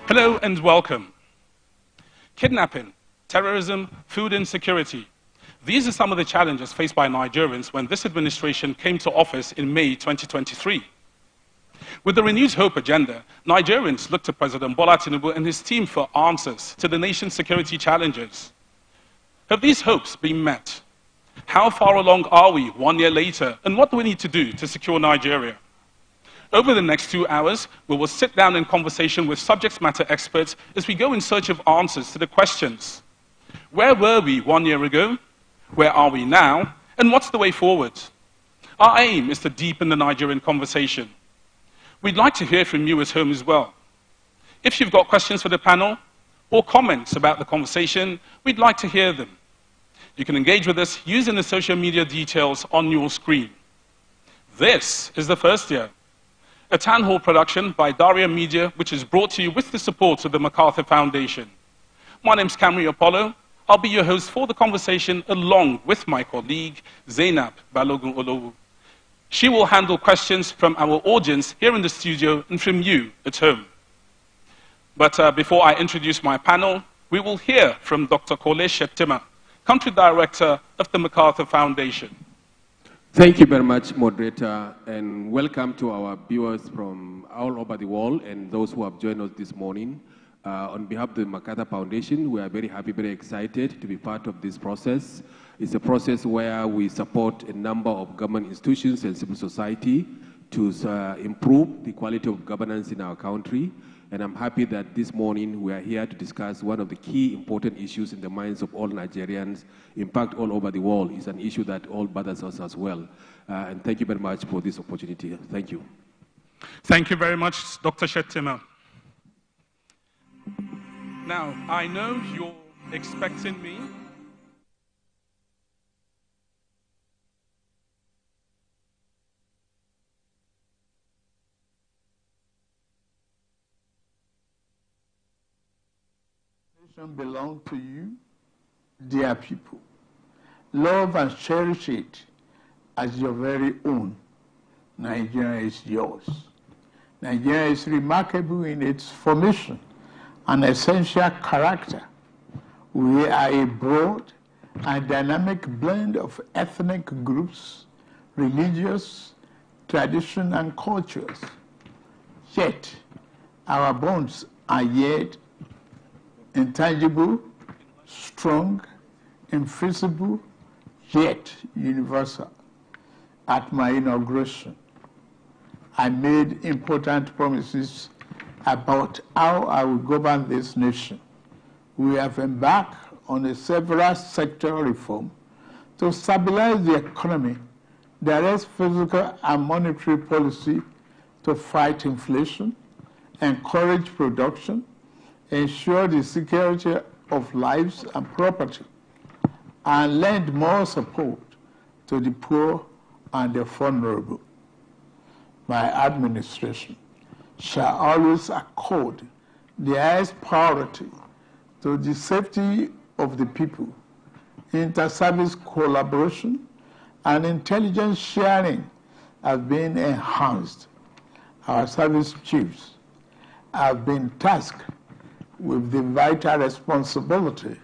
Hello and welcome. Kidnapping, terrorism, food insecurity. These are some of the challenges faced by Nigerians when this administration came to office in May 2023. With the Renewed Hope agenda, Nigerians look to President Bola Tinubu and his team for answers to the nation's security challenges. Have these hopes been met? How far along are we 1 year later, and what do we need to do to secure Nigeria? Over the next 2 hours, we will sit down in conversation with subject matter experts as we go in search of answers to the questions. Where were we 1 year ago? Where are we now? And what's the way forward? Our aim is to deepen the Nigerian conversation. We'd like to hear from you at home as well. If you've got questions for the panel or comments about the conversation, we'd like to hear them. You can engage with us using the social media details on your screen. This is the first year, a town hall production by Daria Media, which is brought to you with the support of the MacArthur Foundation. My name's Camry Apollo. I'll be your host for the conversation along with my colleague, Zainab Balogun Olowu. She will handle questions from our audience here in the studio and from you at home. But before I introduce my panel, we will hear from Dr. Kole Shettima, Country Director of the MacArthur Foundation. Thank you very much, moderator, and welcome to our viewers from all over the world and those who have joined us this morning. On behalf of the MacArthur Foundation, we are very happy, very excited to be part of this process. It's a process where we support a number of government institutions and civil society to improve the quality of governance in our country. And I'm happy that this morning we are here to discuss one of the key important issues in the minds of all Nigerians, in fact, all over the world. It's an issue that all bothers us as well. And thank you very much for this opportunity. Thank you. Thank you very much, Dr. Shettima. Now, I know you're expecting me. Belong to you, dear people. Love and cherish it as your very own. Nigeria is yours. Nigeria is remarkable in its formation and essential character. We are a broad and dynamic blend of ethnic groups, religious, tradition, and cultures. Yet, our bonds are yet intangible, strong, invisible, yet universal. At my inauguration, I made important promises about how I will govern this nation. We have embarked on a several sectoral reform to stabilize the economy, direct physical and monetary policy to fight inflation, encourage production, ensure the security of lives and property, and lend more support to the poor and the vulnerable. My administration shall always accord the highest priority to the safety of the people, inter-service collaboration, and intelligence sharing have been enhanced. Our service chiefs have been tasked with the vital responsibility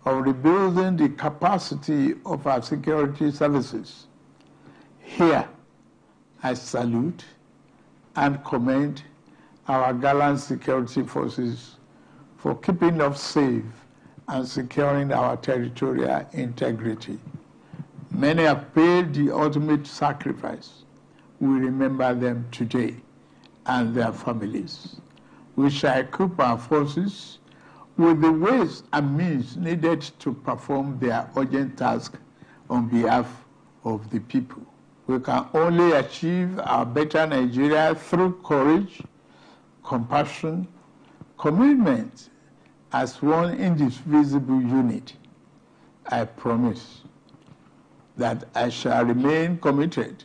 of rebuilding the capacity of our security services. Here, I salute and commend our gallant security forces for keeping us safe and securing our territorial integrity. Many have paid the ultimate sacrifice. We remember them today and their families. We shall equip our forces with the ways and means needed to perform their urgent task on behalf of the people. We can only achieve our better Nigeria through courage, compassion, commitment as one indivisible unit. I promise that I shall remain committed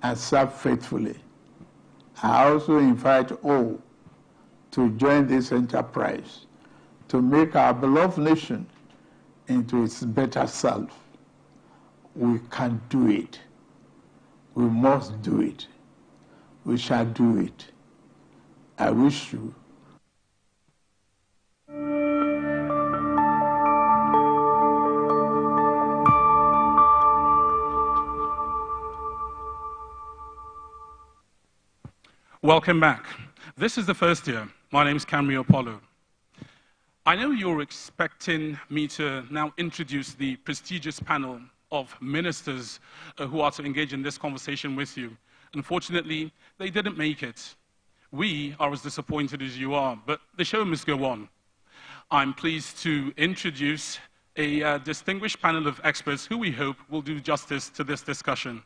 and serve faithfully. I also invite all to join this enterprise to make our beloved nation into its better self. We can do it. We must do it. We shall do it. I wish you Welcome back. This is the first year. My name is Camry Apollo. I know you're expecting me to now introduce the prestigious panel of ministers who are to engage in this conversation with you. Unfortunately, they didn't make it. We are as disappointed as you are, but the show must go on. I'm pleased to introduce a distinguished panel of experts who we hope will do justice to this discussion.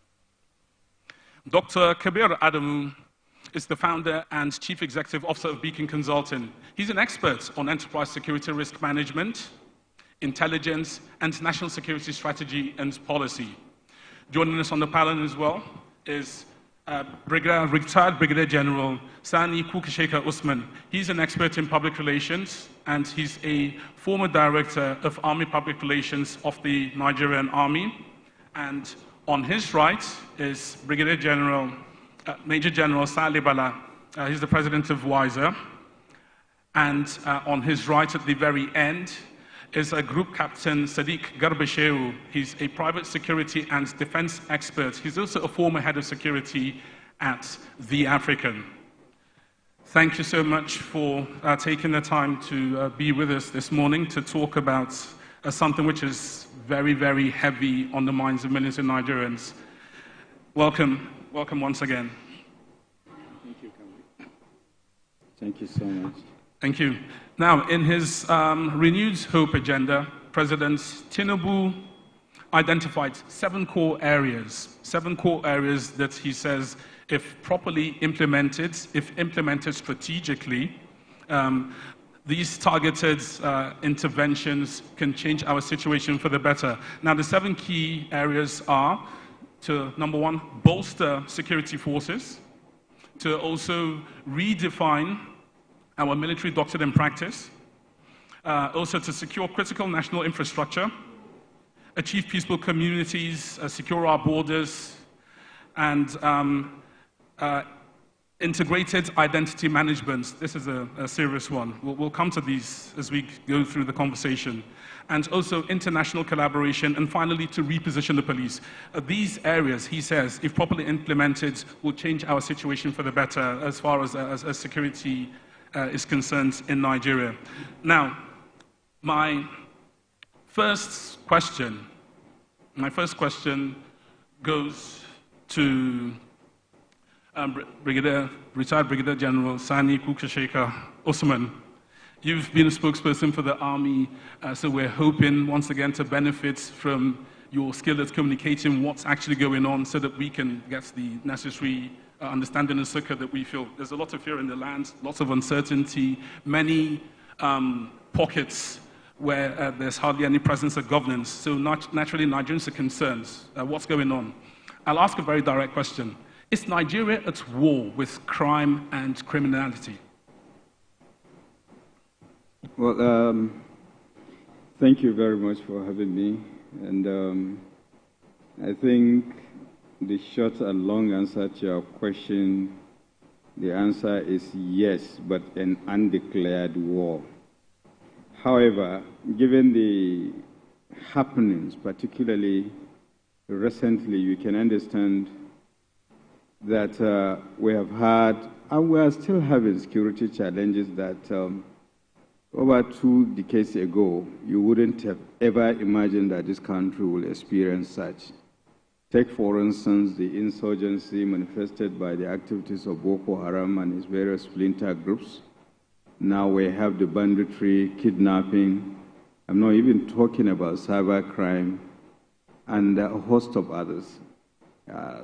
Dr. Kabir Adamu is the founder and chief executive officer of Beacon Consulting. He's an expert on enterprise security risk management, intelligence, and national security strategy and policy. Joining us on the panel as well is retired Brigadier General Sani Kukasheka Usman. He's an expert in public relations, and he's a former director of Army Public Relations of the Nigerian Army. And on his right is Brigadier General, Major General Sale Bala. He's the president of WISER. And on his right at the very end is a Group Captain Sadiq Garbashew. He's a private security and defense expert. He's also a former head of security at The African. Thank you so much for taking the time to be with us this morning to talk about something which is very, very heavy on the minds of millions of Nigerians. Welcome. Welcome once again. Thank you, Kambi. Thank you so much. Thank you. Now, in his renewed hope agenda, President Tinubu identified 7 core areas that he says, if properly implemented, if implemented strategically, these targeted interventions can change our situation for the better. Now, the 7 key areas are to, number 1, bolster security forces, to also redefine our military doctrine and practice, also to secure critical national infrastructure, achieve peaceful communities, secure our borders, and integrated identity management. This is a serious one. We'll come to these as we go through the conversation. And also international collaboration, and finally to reposition the police. These areas, he says, if properly implemented, will change our situation for the better as far as security is concerned in Nigeria. Now, my first question goes to retired Brigadier General Sani Kukasheka Usman. You've been a spokesperson for the Army, so we're hoping once again to benefit from your skill at communicating what's actually going on so that we can get the necessary understanding and succor that we feel. There's a lot of fear in the land, lots of uncertainty, many pockets where there's hardly any presence of governance. So naturally, Nigerians are concerned. What's going on? I'll ask a very direct question. Is Nigeria at war with crime and criminality? Well, thank you very much for having me. And I think the short and long answer to your question, the answer is yes, but an undeclared war. However, given the happenings, particularly recently, you can understand that we have had, and we are still having security challenges that over 2 decades ago, you wouldn't have ever imagined that this country will experience such. Take, for instance, the insurgency manifested by the activities of Boko Haram and its various splinter groups. Now we have the banditry, kidnapping. I'm not even talking about cybercrime and a host of others,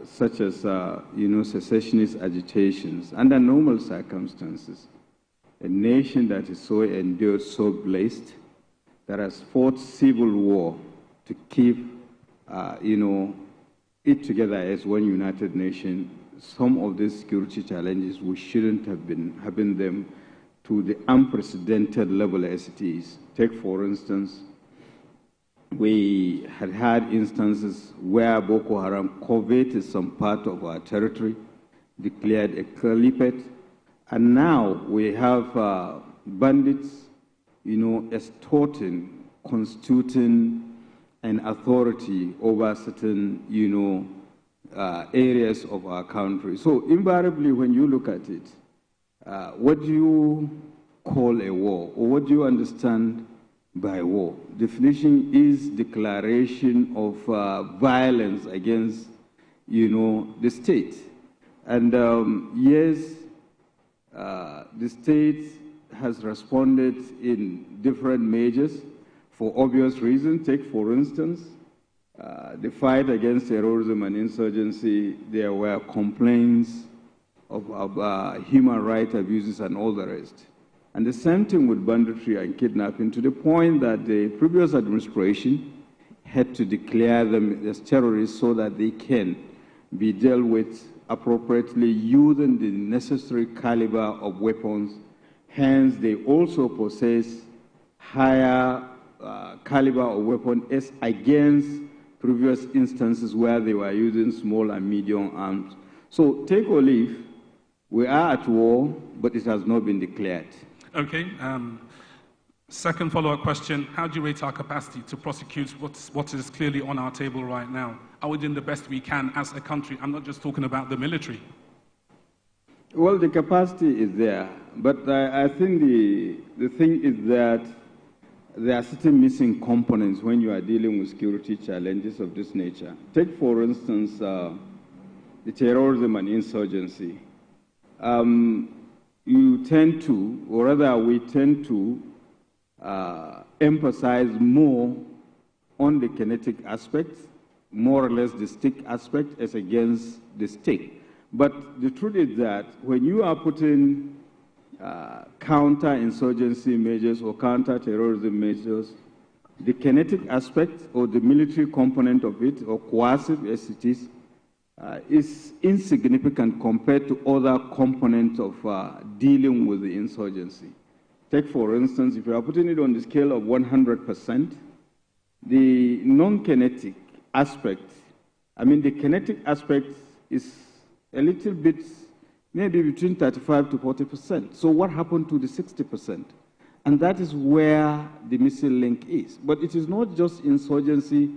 such as secessionist agitations under normal circumstances. A nation that is so endured, so blessed, that has fought civil war to keep, it together as one united nation. Some of these security challenges, we shouldn't have been having them to the unprecedented level as it is. Take, for instance, we had instances where Boko Haram coveted some part of our territory, declared a caliphate, and now we have bandits, extorting, constituting an authority over certain, areas of our country. So invariably, when you look at it, what do you call a war, or what do you understand by war? Definition is declaration of violence against, the state. And yes, the state has responded in different measures for obvious reasons. Take, for instance, the fight against terrorism and insurgency. There were complaints of human rights abuses and all the rest. And the same thing with banditry and kidnapping, to the point that the previous administration had to declare them as terrorists so that they can be dealt with appropriately using the necessary caliber of weapons. Hence, they also possess higher caliber of weapons as against previous instances where they were using small and medium arms. So take or leave, we are at war, but it has not been declared. Okay. Second follow-up question, how do you rate our capacity to prosecute what is clearly on our table right now? Are we doing the best we can as a country? I'm not just talking about the military. Well, the capacity is there, but I think the thing is that there are certain missing components when you are dealing with security challenges of this nature. Take, for instance, the terrorism and insurgency. You tend to, or rather we tend to, emphasize more on the kinetic aspect, more or less the stick aspect as against the stick. But the truth is that when you are putting counter-insurgency measures or counter-terrorism measures, the kinetic aspect or the military component of it, or coercive as it is insignificant compared to other components of dealing with the insurgency. Take, for instance, if you are putting it on the scale of 100%, the non-kinetic aspect, the kinetic aspect is a little bit, maybe between 35 to 40%. So what happened to the 60%? And that is where the missing link is. But it is not just insurgency,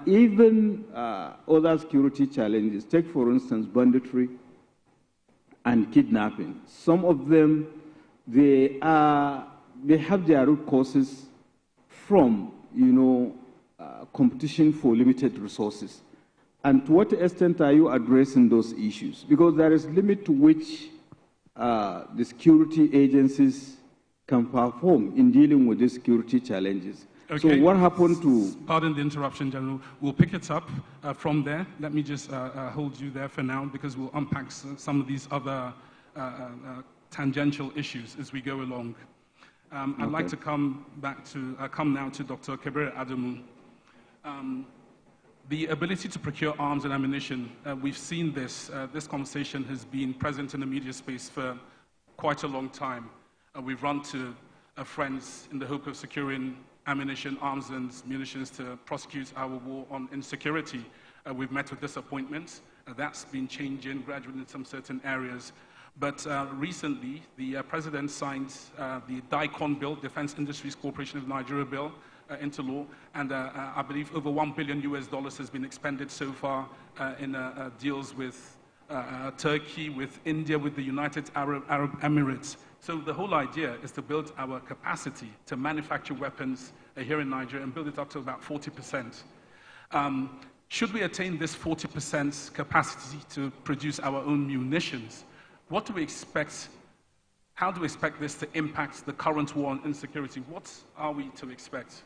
even other security challenges. Take, for instance, banditry and kidnapping. Some of them, they have their root causes from, competition for limited resources. And to what extent are you addressing those issues? Because there is a limit to which the security agencies can perform in dealing with these security challenges. Okay. So what happened to... Pardon the interruption, General. We'll pick it up from there. Let me just hold you there for now, because we'll unpack some of these other tangential issues as we go along. I'd like to come now to Dr. Achebe Adamu. The ability to procure arms and ammunition, we've seen this. This conversation has been present in the media space for quite a long time. We've run to friends in the hope of securing ammunition, arms and munitions to prosecute our war on insecurity. We've met with disappointments. That's been changing gradually in some certain areas. But recently, the president signed the DICON bill, Defense Industries Corporation of Nigeria bill, into law, and I believe over $1 billion has been expended so far in deals with Turkey, with India, with the United Arab Emirates. So the whole idea is to build our capacity to manufacture weapons here in Nigeria and build it up to about 40%. Should we attain this 40% capacity to produce our own munitions, what do we expect? How do we expect this to impact the current war on insecurity? What are we to expect?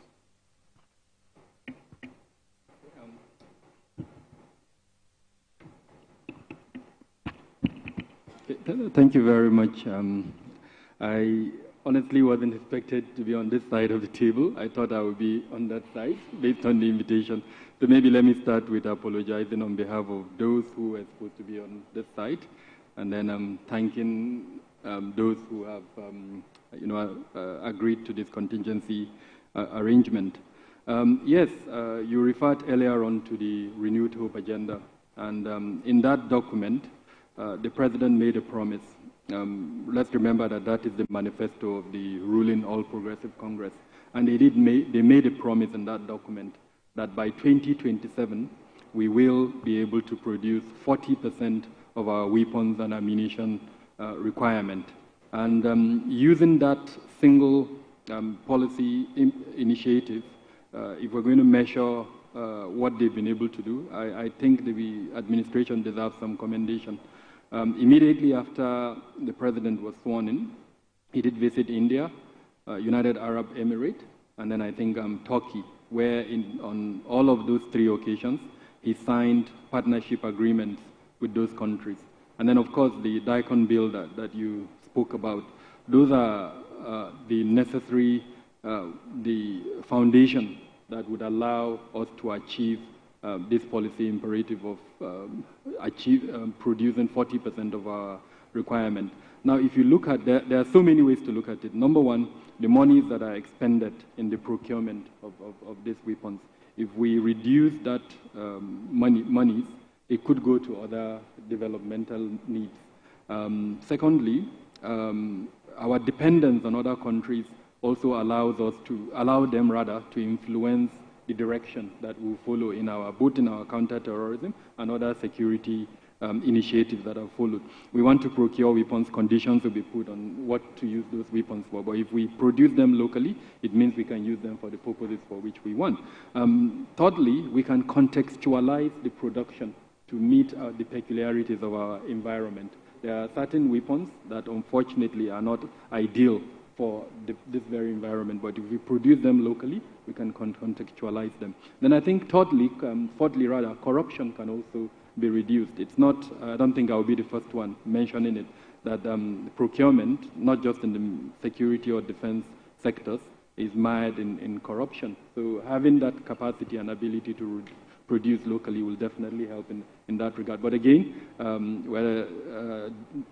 Thank you very much. I honestly wasn't expected to be on this side of the table. I thought I would be on that side based on the invitation. So maybe let me start with apologizing on behalf of those who were supposed to be on this side, and then I'm thanking those who have agreed to this contingency arrangement. Yes, you referred earlier on to the Renewed Hope agenda, and in that document, the president made a promise. Let's remember that that is the manifesto of the ruling All Progressive Congress. And they made a promise in that document that by 2027, we will be able to produce 40% of our weapons and ammunition requirement. And using that single policy initiative, if we're going to measure what they've been able to do, I think the administration deserves some commendation. Immediately after the president was sworn in, he did visit India, United Arab Emirates, and then I think Turkey, where on all of those three occasions, he signed partnership agreements with those countries. And then, of course, the DICON bill that you spoke about, those are the necessary, the foundation that would allow us to achieve this policy imperative of producing 40% of our requirement. Now, if you look at, there are so many ways to look at it. Number one, the monies that are expended in the procurement of these weapons. If we reduce that monies, it could go to other developmental needs. Secondly, our dependence on other countries also allow them to influence the direction that we follow in both in our counter-terrorism and other security initiatives that are followed. We want to procure weapons, conditions will be put on what to use those weapons for, but if we produce them locally, it means we can use them for the purposes for which we want. Thirdly, we can contextualize the production to meet the peculiarities of our environment. There are certain weapons that unfortunately are not ideal for this very environment, but if we produce them locally, we can contextualize them. Then I think fourthly, corruption can also be reduced. It's not, I don't think I'll be the first one mentioning it, that procurement, not just in the security or defense sectors, is mired in corruption. So having that capacity and ability to produce locally will definitely help in that regard. But again, we're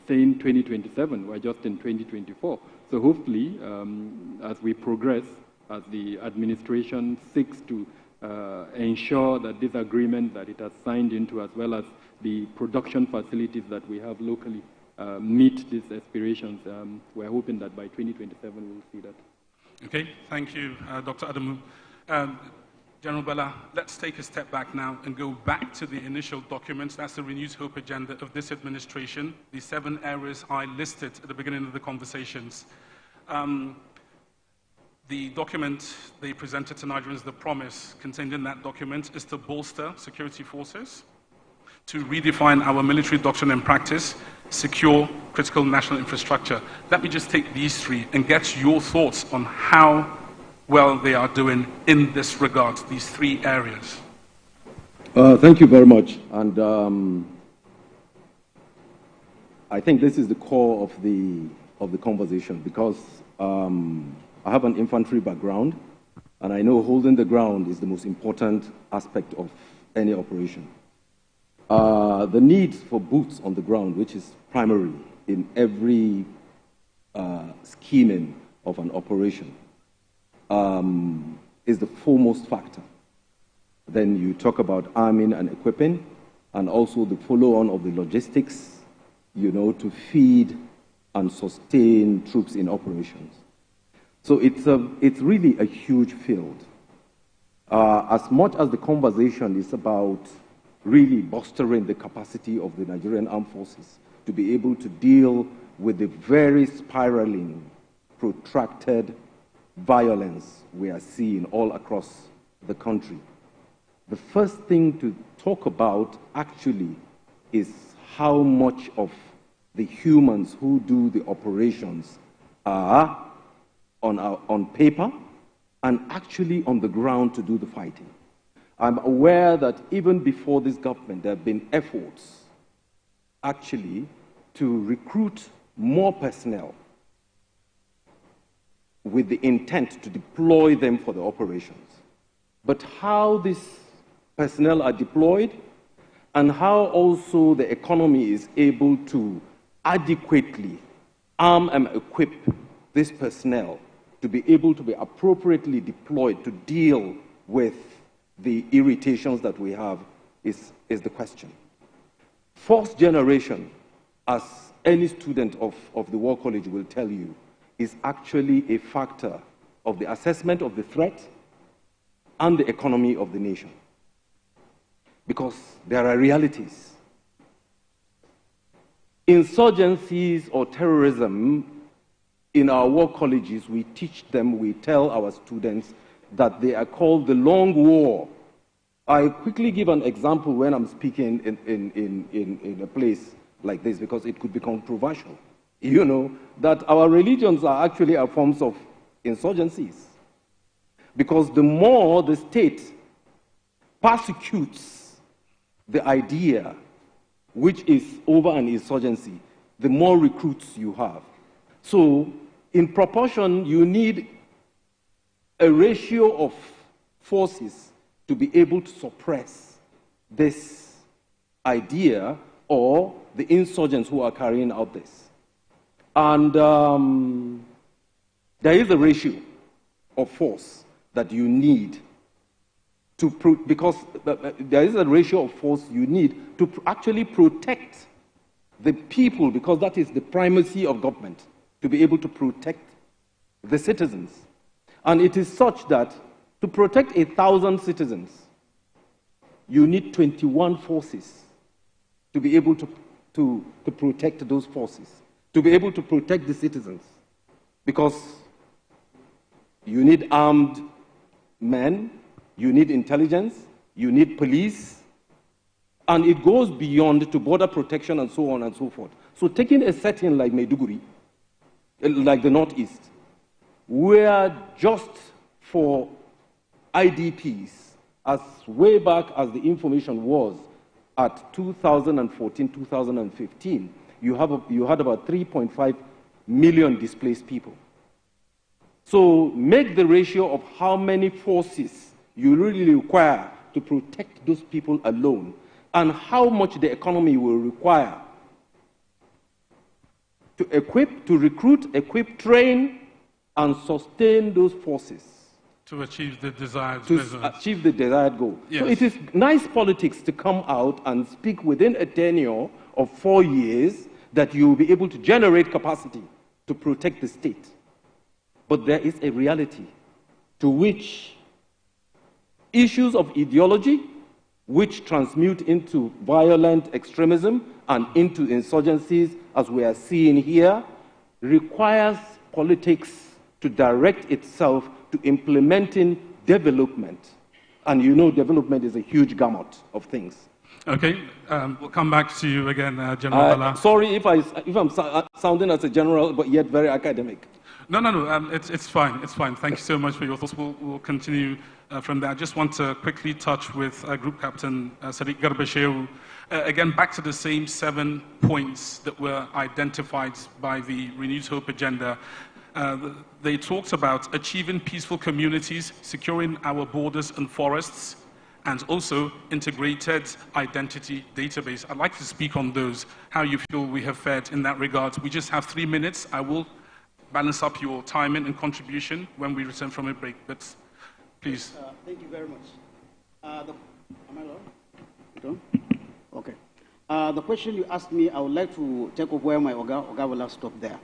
saying 2027, we're just in 2024. So hopefully, as we progress, as the administration seeks to ensure that this agreement that it has signed into, as well as the production facilities that we have locally, meet these aspirations, we're hoping that by 2027 we'll see that. Okay, thank you, Dr. Adamu. General Bella, let's take a step back now and go back to the initial documents. That's the Renewed Hope agenda of this administration, the 7 areas I listed at the beginning of the conversations. The document they presented to Nigerians, the promise contained in that document, is to bolster security forces, to redefine our military doctrine and practice, secure critical national infrastructure. Let me just take these 3 and get your thoughts on how well they are doing in this regard, these 3 areas. Thank you very much. And I think this is the core of the conversation, because I have an infantry background, and I know holding the ground is the most important aspect of any operation. The need for boots on the ground, which is primary in every scheming of an operation, is the foremost factor. Then you talk about arming and equipping, and also the follow-on of the logistics, to feed and sustain troops in operations. So it's really a huge field. As much as the conversation is about really bolstering the capacity of the Nigerian Armed Forces to be able to deal with the very spiraling, protracted violence we are seeing all across the country. The first thing to talk about actually is how much of the humans who do the operations are on paper and actually on the ground to do the fighting. I'm aware that even before this government, there have been efforts actually to recruit more personnel with the intent to deploy them for the operations. But how these personnel are deployed and how also the economy is able to adequately arm and equip this personnel to be able to be appropriately deployed to deal with the irritations that we have is the question. Fourth generation, as any student of the War College will tell you, is actually a factor of the assessment of the threat and the economy of the nation. because there are realities. Insurgencies or terrorism, in our war colleges, we teach them, we tell our students that they are called the long war. I quickly give an example when I'm speaking in a place like this, because it could be controversial. You know, that our religions are actually a forms of insurgencies. Because the more the state persecutes the idea which is over an insurgency, the more recruits you have. So, in proportion, you need a ratio of forces to be able to suppress this idea or the insurgents who are carrying out this. And there is a ratio of force that you need to, because there is a ratio of force you need to actually protect the people, because that is the primacy of government, to be able to protect the citizens. And it is such that to protect 1,000 citizens, you need 21 forces to be able to protect those forces, to be able to protect the citizens, because you need armed men, you need intelligence, you need police, and it goes beyond to border protection and so on and so forth. So taking a setting like Maiduguri, like the Northeast, where just for IDPs, as way back as the information was at 2014, 2015, you had about 3.5 million displaced people. So make the ratio of how many forces you really require to protect those people alone, and how much the economy will require to equip, to recruit, equip, train, and sustain those forces. To achieve the desired achieve the desired goal. Yes. So it is nice politics to come out and speak within a tenure of 4 years that you will be able to generate capacity to protect the state. But there is a reality to which issues of ideology, which transmute into violent extremism and into insurgencies, as we are seeing here, requires politics to direct itself to implementing development. And you know development is a huge gamut of things. Okay, we'll come back to you again, General Bala. Sorry if I'm sounding as a general, but yet very academic. No, it's fine, it's fine. Thank you so much for your thoughts. We'll continue from there. I just want to quickly touch with Group Captain Sadiq Garbashew. Again, back to the same 7 points that were identified by the Renewed Hope agenda. They talked about achieving peaceful communities, securing our borders and forests, and also integrated identity database. I'd like to speak on those, how you feel we have fared in that regard. We just have 3 minutes. I will balance up your timing and contribution when we return from a break, but please. Thank you very much. Am I on? Okay. The question you asked me, I would like to take up where my Oga will stop there.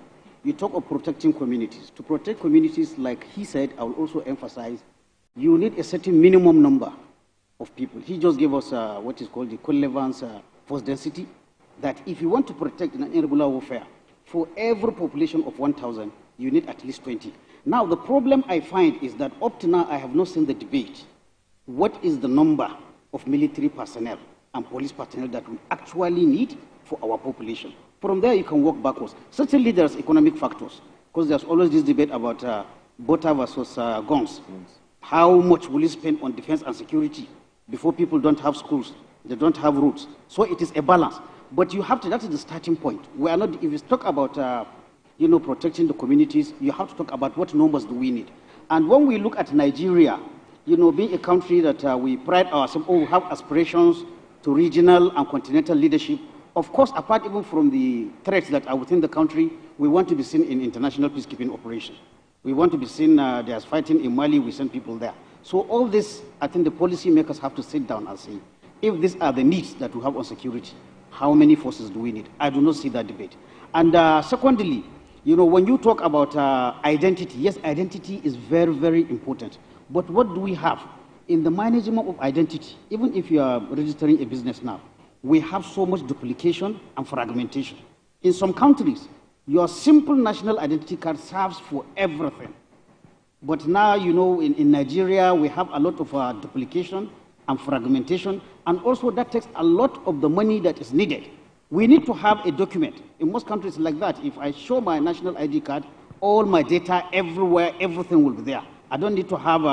You talk of protecting communities. To protect communities, like he said, I will also emphasize, you need a certain minimum number of people. He just gave us what is called the relevance force density, that if you want to protect an irregular warfare, for every population of 1,000, you need at least 20. Now, the problem I find is that up to now, I have not seen the debate. What is the number of military personnel and police personnel that we actually need for our population? From there, you can work backwards. Certainly, there's economic factors, because there's always this debate about butter versus guns. How much will you spend on defense and security before people don't have schools, they don't have roads? So it is a balance. But you have to, that is the starting point. We are not, if you talk about, protecting the communities, you have to talk about what numbers do we need. And when we look at Nigeria, being a country that we pride ourselves, we have aspirations to regional and continental leadership. Of course, apart even from the threats that are within the country, we want to be seen in international peacekeeping operations. We want to be seen, there's fighting in Mali, we send people there. So all this, I think the policymakers have to sit down and say, if these are the needs that we have on security, how many forces do we need? I do not see that debate. And secondly, when you talk about identity, yes, identity is very, very important. But what do we have? in the management of identity, even if you are registering a business now, we have so much duplication and fragmentation. In some countries, your simple national identity card serves for everything. But now, you know, in Nigeria, we have a lot of duplication and fragmentation, and also that takes a lot of the money that is needed. We need to have a document. In most countries like that, if I show my national ID card, all my data everywhere, everything will be there. I don't need to have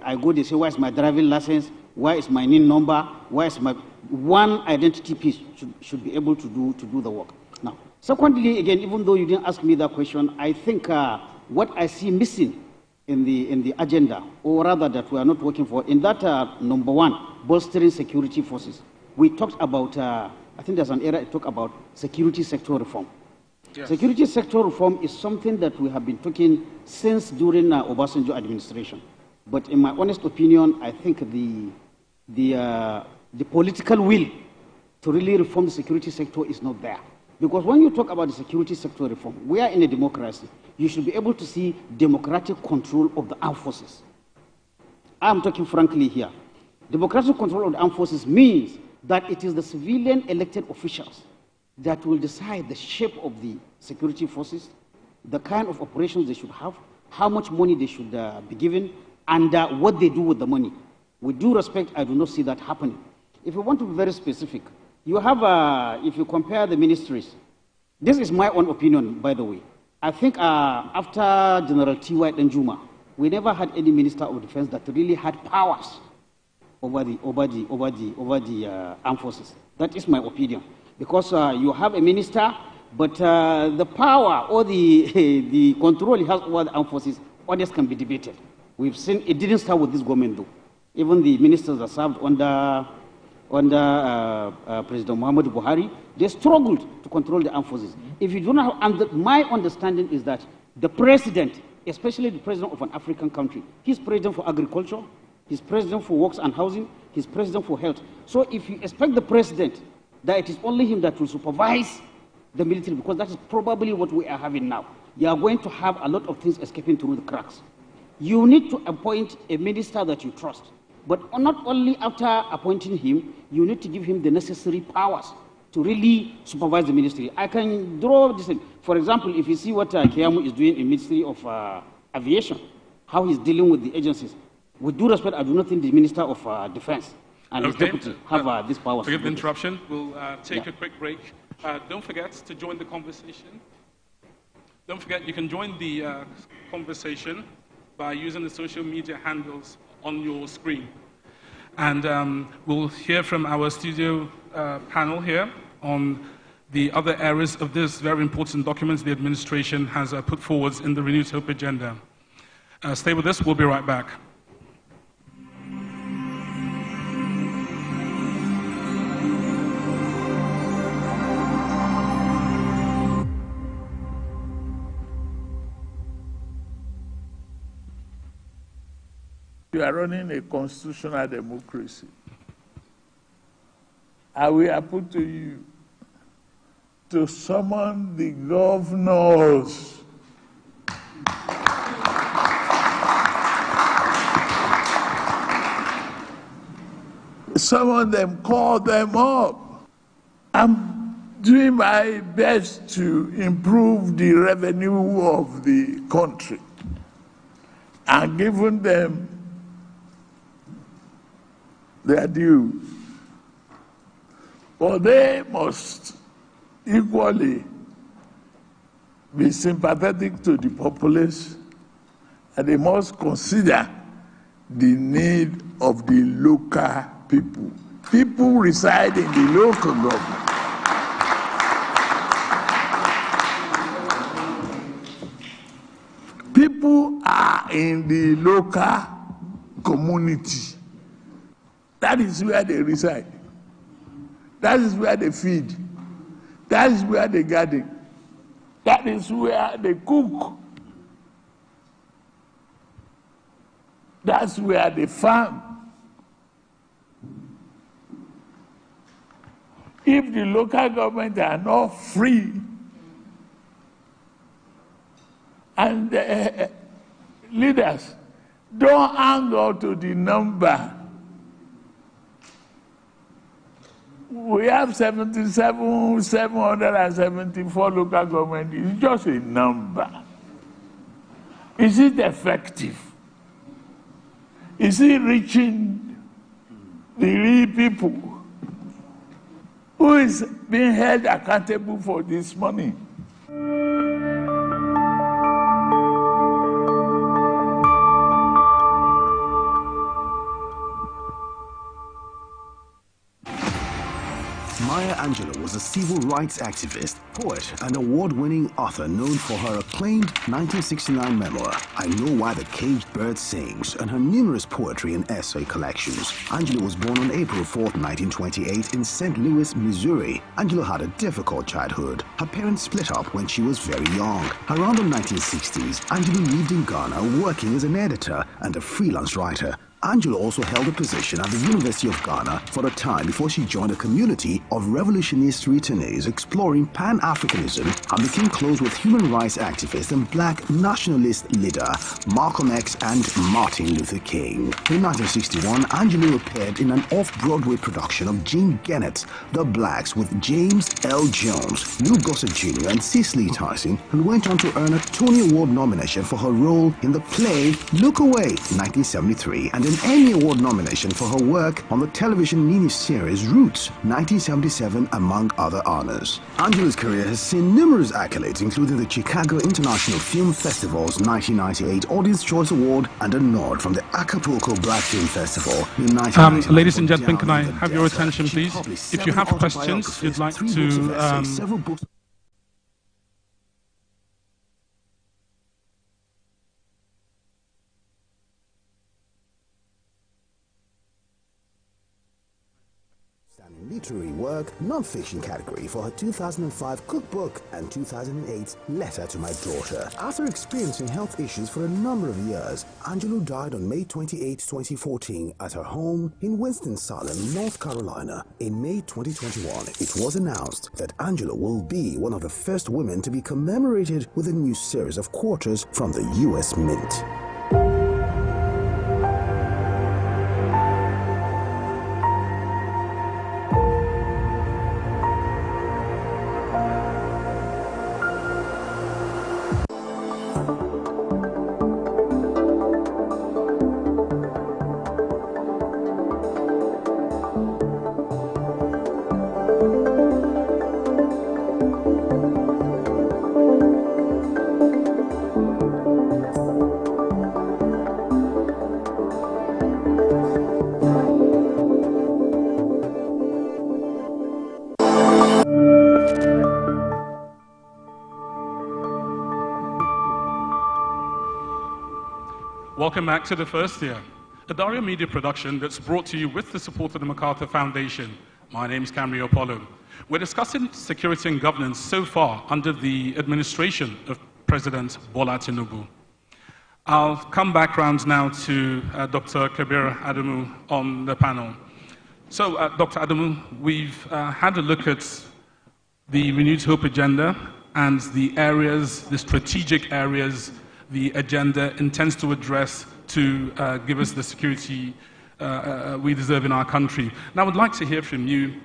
I go, they say, where is my driving license? Where is my NIN number? Where is my... One identity piece should be able to do the work. Now, secondly, again, even though you didn't ask me that question, I think what I see missing in the agenda, or rather that we are not working for, in that number one, bolstering security forces, we talked about, I think there's an area it talked about security sector reform. Yes. Security sector reform is something that we have been talking since during Obasanjo administration. But in my honest opinion, I think the political will to really reform the security sector is not there. Because when you talk about the security sector reform, we are in a democracy. You should be able to see democratic control of the armed forces. I'm talking frankly here. Democratic control of the armed forces means that it is the civilian elected officials that will decide the shape of the security forces, the kind of operations they should have, how much money they should be given, and what they do with the money. With due respect, I do not see that happening. If you want to be very specific, you have, if you compare the ministries, this is my own opinion, by the way. I think after General T.Y. Danjuma, we never had any minister of defense that really had powers over the armed forces. That is my opinion. Because you have a minister, but the power or the control he has over the armed forces, others can be debated. We've seen, it didn't start with this government though. Even the ministers that served under President Muhammad Buhari, they struggled to control the armed forces. If you do not have, my understanding is that the president, especially the president of an African country, he's president for agriculture, he's president for works and housing, he's president for health. So if you expect the president that it is only him that will supervise the military, because that is probably what we are having now, you are going to have a lot of things escaping through the cracks. You need to appoint a minister that you trust. But not only after appointing him, you need to give him the necessary powers to really supervise the ministry. I can draw this in. For example, if you see what Kiamu is doing in Ministry of Aviation, how he's dealing with the agencies. With due respect, I do not think the Minister of Defense and his deputy have these powers. Forgive the interruption. We'll take a quick break. Don't forget to join the conversation. Don't forget you can join the conversation by using the social media handles on your screen. And we'll hear from our studio panel here on the other areas of this very important document the administration has put forward in the Renewed Hope agenda. Stay with us, we'll be right back. You are running a constitutional democracy. And we are put to you to summon the governors. Summon them, call them up. I'm doing my best to improve the revenue of the country and giving them their due. But they must equally be sympathetic to the populace, and they must consider the need of the local people. People reside in the local government. People are in the local community. That is where they reside. That is where they feed. That is where they garden. That is where they cook. That's where they farm. If the local government are not free and leaders Don't hang on to the number. We have 774 local governments. It's just a number. Is it effective? Is it reaching the real people? Who is being held accountable for this money? Angelou was a civil rights activist, poet, and award-winning author known for her acclaimed 1969 memoir, I Know Why the Caged Bird Sings, and her numerous poetry and essay collections. Angelou was born on April 4, 1928 in St. Louis, Missouri. Angelou had a difficult childhood. Her parents split up when she was very young. Around the 1960s, Angelou lived in Ghana working as an editor and a freelance writer. Angelou also held a position at the University of Ghana for a time before she joined a community of revolutionist returnees exploring Pan-Africanism and became close with human rights activist and black nationalist leader Malcolm X and Martin Luther King. In 1961, Angelou appeared in an off-Broadway production of Jean Genet's The Blacks with James L. Jones, Lou Gossett Jr. and Cicely Tyson, and went on to earn a Tony Award nomination for her role in the play Look Away, 1973, and an Emmy Award nomination for her work on the television miniseries Roots, 1977, among other honors. Angelou's career has seen numerous accolades, including the Chicago International Film Festival's 1998 Audience Choice Award and a nod from the Acapulco Black Film Festival in 1999. Ladies and gentlemen, can I have your attention, please? If you have questions you'd like to... several books. Literary work, non-fiction category for her 2005 cookbook and 2008 Letter to My Daughter. After experiencing health issues for a number of years, Angelou died on May 28, 2014 at her home in Winston-Salem, North Carolina. In May 2021, it was announced that Angelou will be one of the first women to be commemorated with a new series of quarters from the U.S. Mint. Welcome back to The First Year, a Dario Media production that's brought to you with the support of the MacArthur Foundation. My name's Camry Apollo. We're discussing security and governance so far under the administration of President Bola Tinubu. I'll come back round now to Dr. Kabir Adamu on the panel. So, Dr. Adamu, we've had a look at the Renewed Hope agenda and the areas, the strategic areas the agenda intends to address to give us the security we deserve in our country. Now, I would like to hear from you.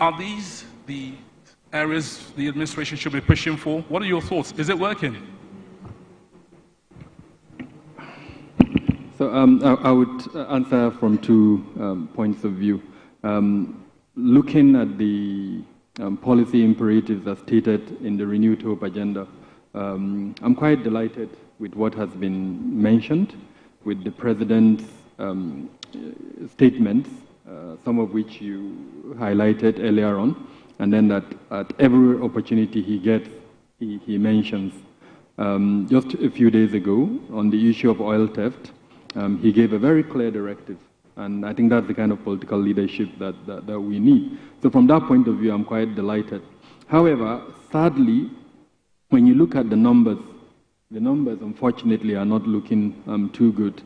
Are these the areas the administration should be pushing for? What are your thoughts? Is it working? So I would answer from two points of view. Looking at the policy imperatives as stated in the Renewed Hope agenda, I'm quite delighted with what has been mentioned, with the President's statements, some of which you highlighted earlier on, and then that at every opportunity he gets, he mentions. Just a few days ago, on the issue of oil theft, he gave a very clear directive, and I think that's the kind of political leadership that we need. So from that point of view, I'm quite delighted. However, sadly, when you look at the numbers unfortunately are not looking too good.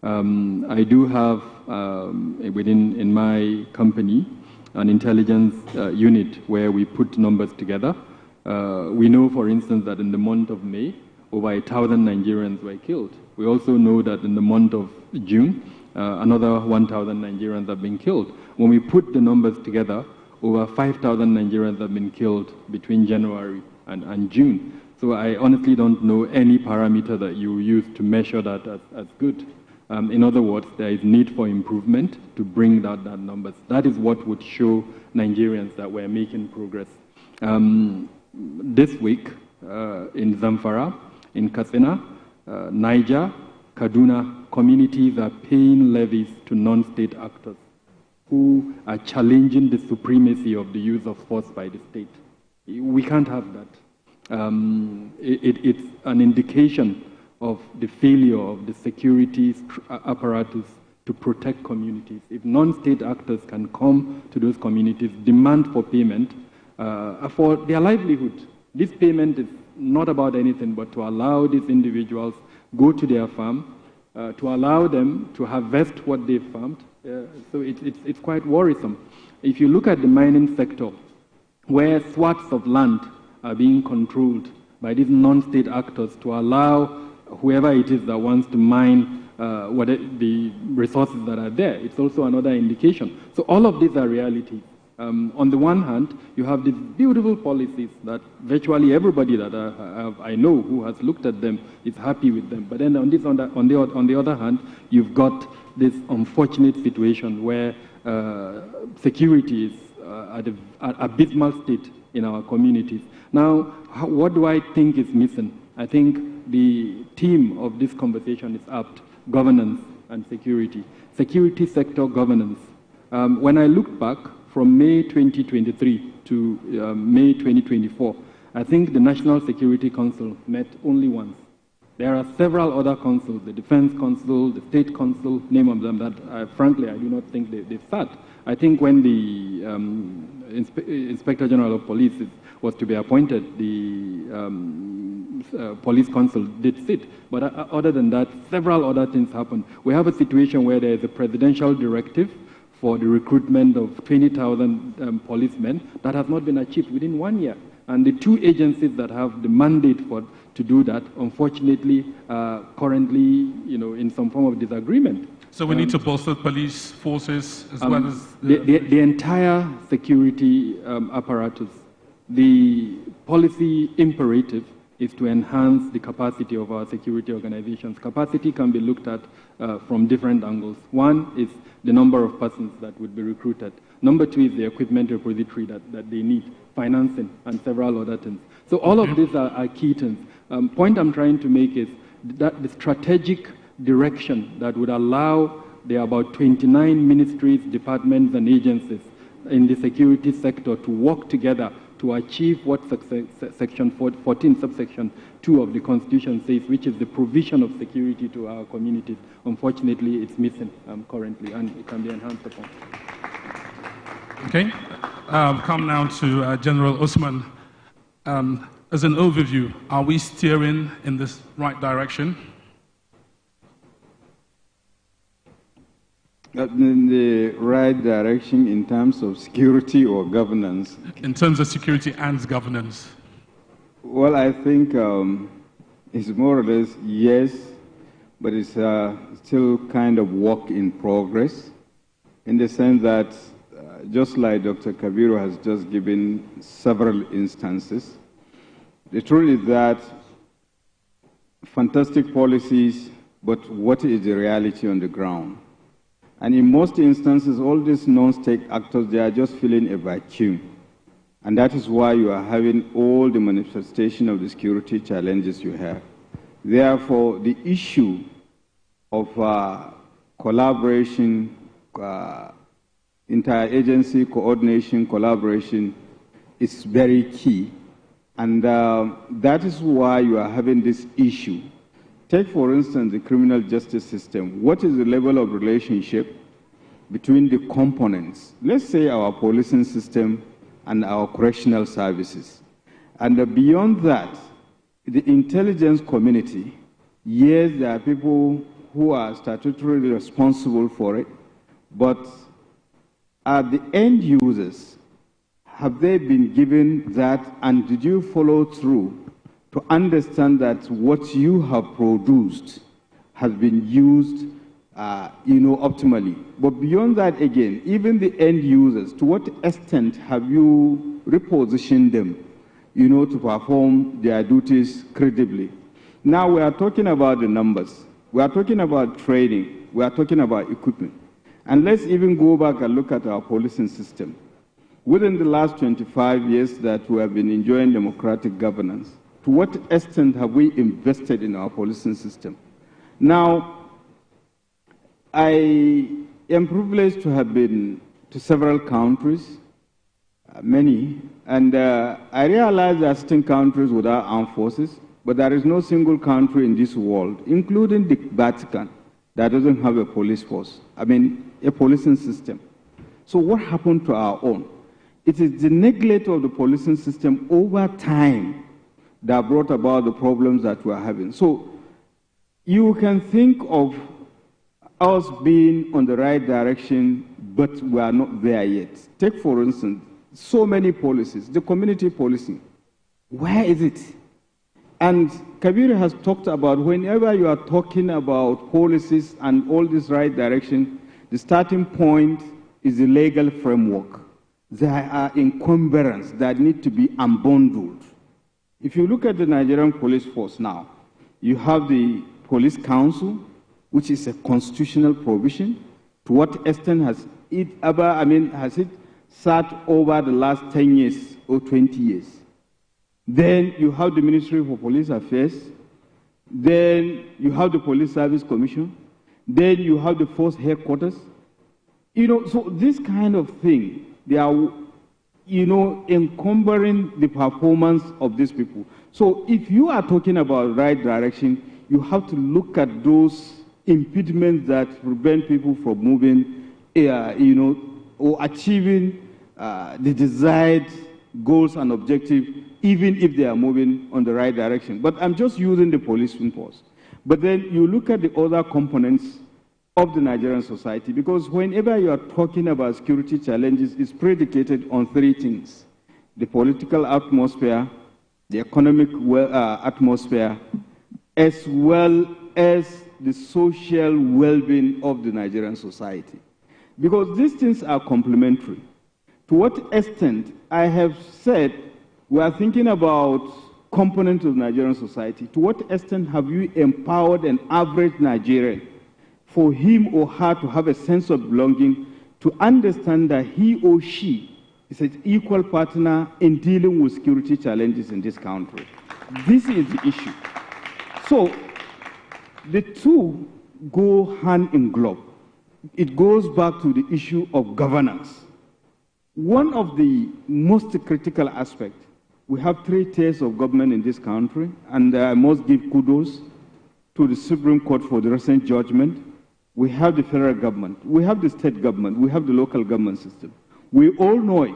I do have in my company an intelligence unit where we put numbers together. We know, for instance, that in the month of May, over 1,000 Nigerians were killed. We also know that in the month of June, another 1,000 Nigerians have been killed. When we put the numbers together, over 5,000 Nigerians have been killed between January and June. So I honestly don't know any parameter that you use to measure that as good. In other words, there is need for improvement to bring that numbers. That is what would show Nigerians that we're making progress. This week, in Zamfara, in Katsina, Niger, Kaduna, communities are paying levies to non-state actors who are challenging the supremacy of the use of force by the state. We can't have that. It's an indication of the failure of the security apparatus to protect communities. If non-state actors can come to those communities, demand for payment for their livelihood. This payment is not about anything but to allow these individuals go to their farm, to allow them to harvest what they've farmed. So it's quite worrisome. If you look at the mining sector, where swaths of land are being controlled by these non-state actors to allow whoever it is that wants to mine the resources that are there, it's also another indication. So all of these are realities. On the one hand, you have these beautiful policies that virtually everybody that I know who has looked at them is happy with them. But then on the other hand, you've got this unfortunate situation where security is at an abysmal state in our communities. Now, what do I think is missing? I think the theme of this conversation is apt: governance and security. Security sector governance. When I look back from May 2023 to May 2024, I think the National Security Council met only once. There are several other councils, the Defense Council, the State Council, name of them, that frankly I do not think they've sat. I think when the Inspector General of Police was to be appointed, the Police Council did sit. But other than that, several other things happened. We have a situation where there is a presidential directive for the recruitment of 20,000 policemen that has not been achieved within 1 year. And the two agencies that have the mandate to do that, unfortunately, are currently in some form of disagreement. So we need to bolster police forces as well as... The entire security apparatus. The policy imperative is to enhance the capacity of our security organizations. Capacity can be looked at from different angles. One is the number of persons that would be recruited. Number two is the equipment repository that they need, financing, and several other things. So all of these are key things. Point I'm trying to make is that the strategic direction that would allow there are about 29 ministries, departments, and agencies in the security sector to work together to achieve what Section 14, subsection 2 of the Constitution says, which is the provision of security to our communities. Unfortunately, it's missing currently, and it can be enhanced upon. Okay. Come now to General Usman. As an overview, are we steering in this right direction? In the right direction in terms of security or governance? In terms of security and governance. Well, I think it's more or less yes, but it's still kind of work in progress, in the sense that just like Dr. Kabiru has just given several instances, the truth is that fantastic policies, but what is the reality on the ground? And in most instances, all these non-state actors, they are just filling a vacuum. And that is why you are having all the manifestation of the security challenges you have. Therefore, the issue of collaboration, interagency coordination, collaboration is very key. And that is why you are having this issue. Take, for instance, the criminal justice system. What is the level of relationship between the components? Let's say our policing system and our correctional services. And beyond that, the intelligence community, yes, there are people who are statutorily responsible for it, but are the end users, have they been given that, and did you follow through to understand that what you have produced has been used optimally. But beyond that, again, even the end users, to what extent have you repositioned them, to perform their duties credibly? Now we are talking about the numbers. We are talking about training. We are talking about equipment. And let's even go back and look at our policing system. Within the last 25 years that we have been enjoying democratic governance, to what extent have we invested in our policing system? Now, I am privileged to have been to several countries, many, and I realize there are certain countries without armed forces, but there is no single country in this world, including the Vatican, that doesn't have a police force, a policing system. So what happened to our own? It is the neglect of the policing system over time that brought about the problems that we are having. So you can think of us being on the right direction, but we are not there yet. Take, for instance, so many policies, the community policing. Where is it? And Kabir has talked about whenever you are talking about policies and all this right direction, the starting point is the legal framework. There are encumbrances that need to be unbundled. If you look at the Nigerian police force now, you have the police council, which is a constitutional provision. To what extent has it has it sat over the last 10 years or 20 years? Then you have the Ministry for Police Affairs. Then you have the Police Service Commission. Then you have the force headquarters. So this kind of thing, they are, encumbering the performance of these people. So if you are talking about right direction, you have to look at those impediments that prevent people from moving, or achieving the desired goals and objectives, even if they are moving on the right direction. But I'm just using the policing force. But then you look at the other components of the Nigerian society, because whenever you are talking about security challenges, it's predicated on three things: the political atmosphere, the economic atmosphere, as well as the social well-being of the Nigerian society. Because these things are complementary. To what extent, I have said, we are thinking about components of Nigerian society. To what extent have you empowered an average Nigerian for him or her to have a sense of belonging, to understand that he or she is an equal partner in dealing with security challenges in this country? This is the issue. So the two go hand in glove. It goes back to the issue of governance. One of the most critical aspects, we have three tiers of government in this country, and I must give kudos to the Supreme Court for the recent judgment. We have the federal government, we have the state government, we have the local government system. We all know it,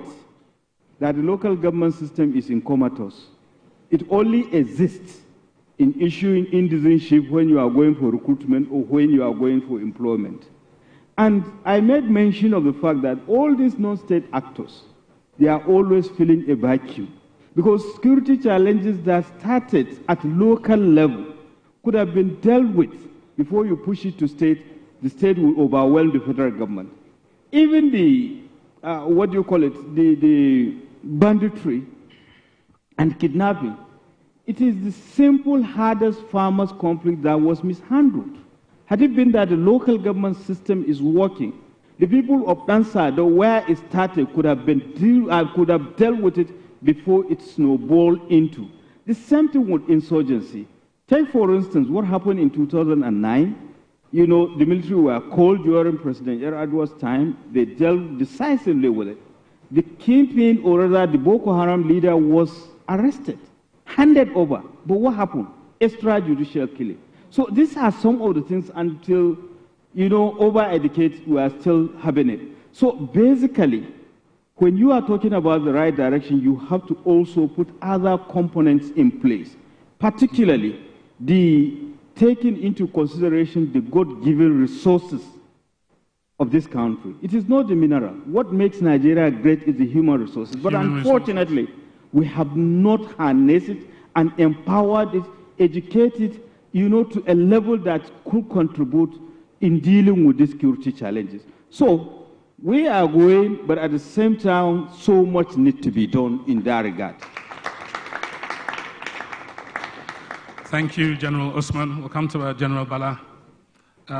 that the local government system is comatose. It only exists in issuing citizenship when you are going for recruitment or when you are going for employment. And I made mention of the fact that all these non-state actors, they are always filling a vacuum. Because security challenges that started at local level could have been dealt with before you push it to state. The state will overwhelm the federal government. Even the, the banditry and kidnapping, it is the simple, hardest farmers' conflict that was mishandled. Had it been that the local government system is working, the people of Dansa, where it started, could have dealt with it before it snowballed into. The same thing with insurgency. Take, for instance, what happened in 2009. The military were called during President Yar'Adua's time. They dealt decisively with it. The kingpin, or rather the Boko Haram leader, was arrested, handed over. But what happened? Extrajudicial killing. So these are some of the things until, over-educated, we are still having it. So basically, when you are talking about the right direction, you have to also put other components in place, particularly the taking into consideration the God-given resources of this country. It is not the mineral. What makes Nigeria great is the human resources. But unfortunately, we have not harnessed it and empowered, educated, to a level that could contribute in dealing with these security challenges. So we are going, but at the same time, so much needs to be done in that regard. Thank you, General Usman. We'll come to General Bala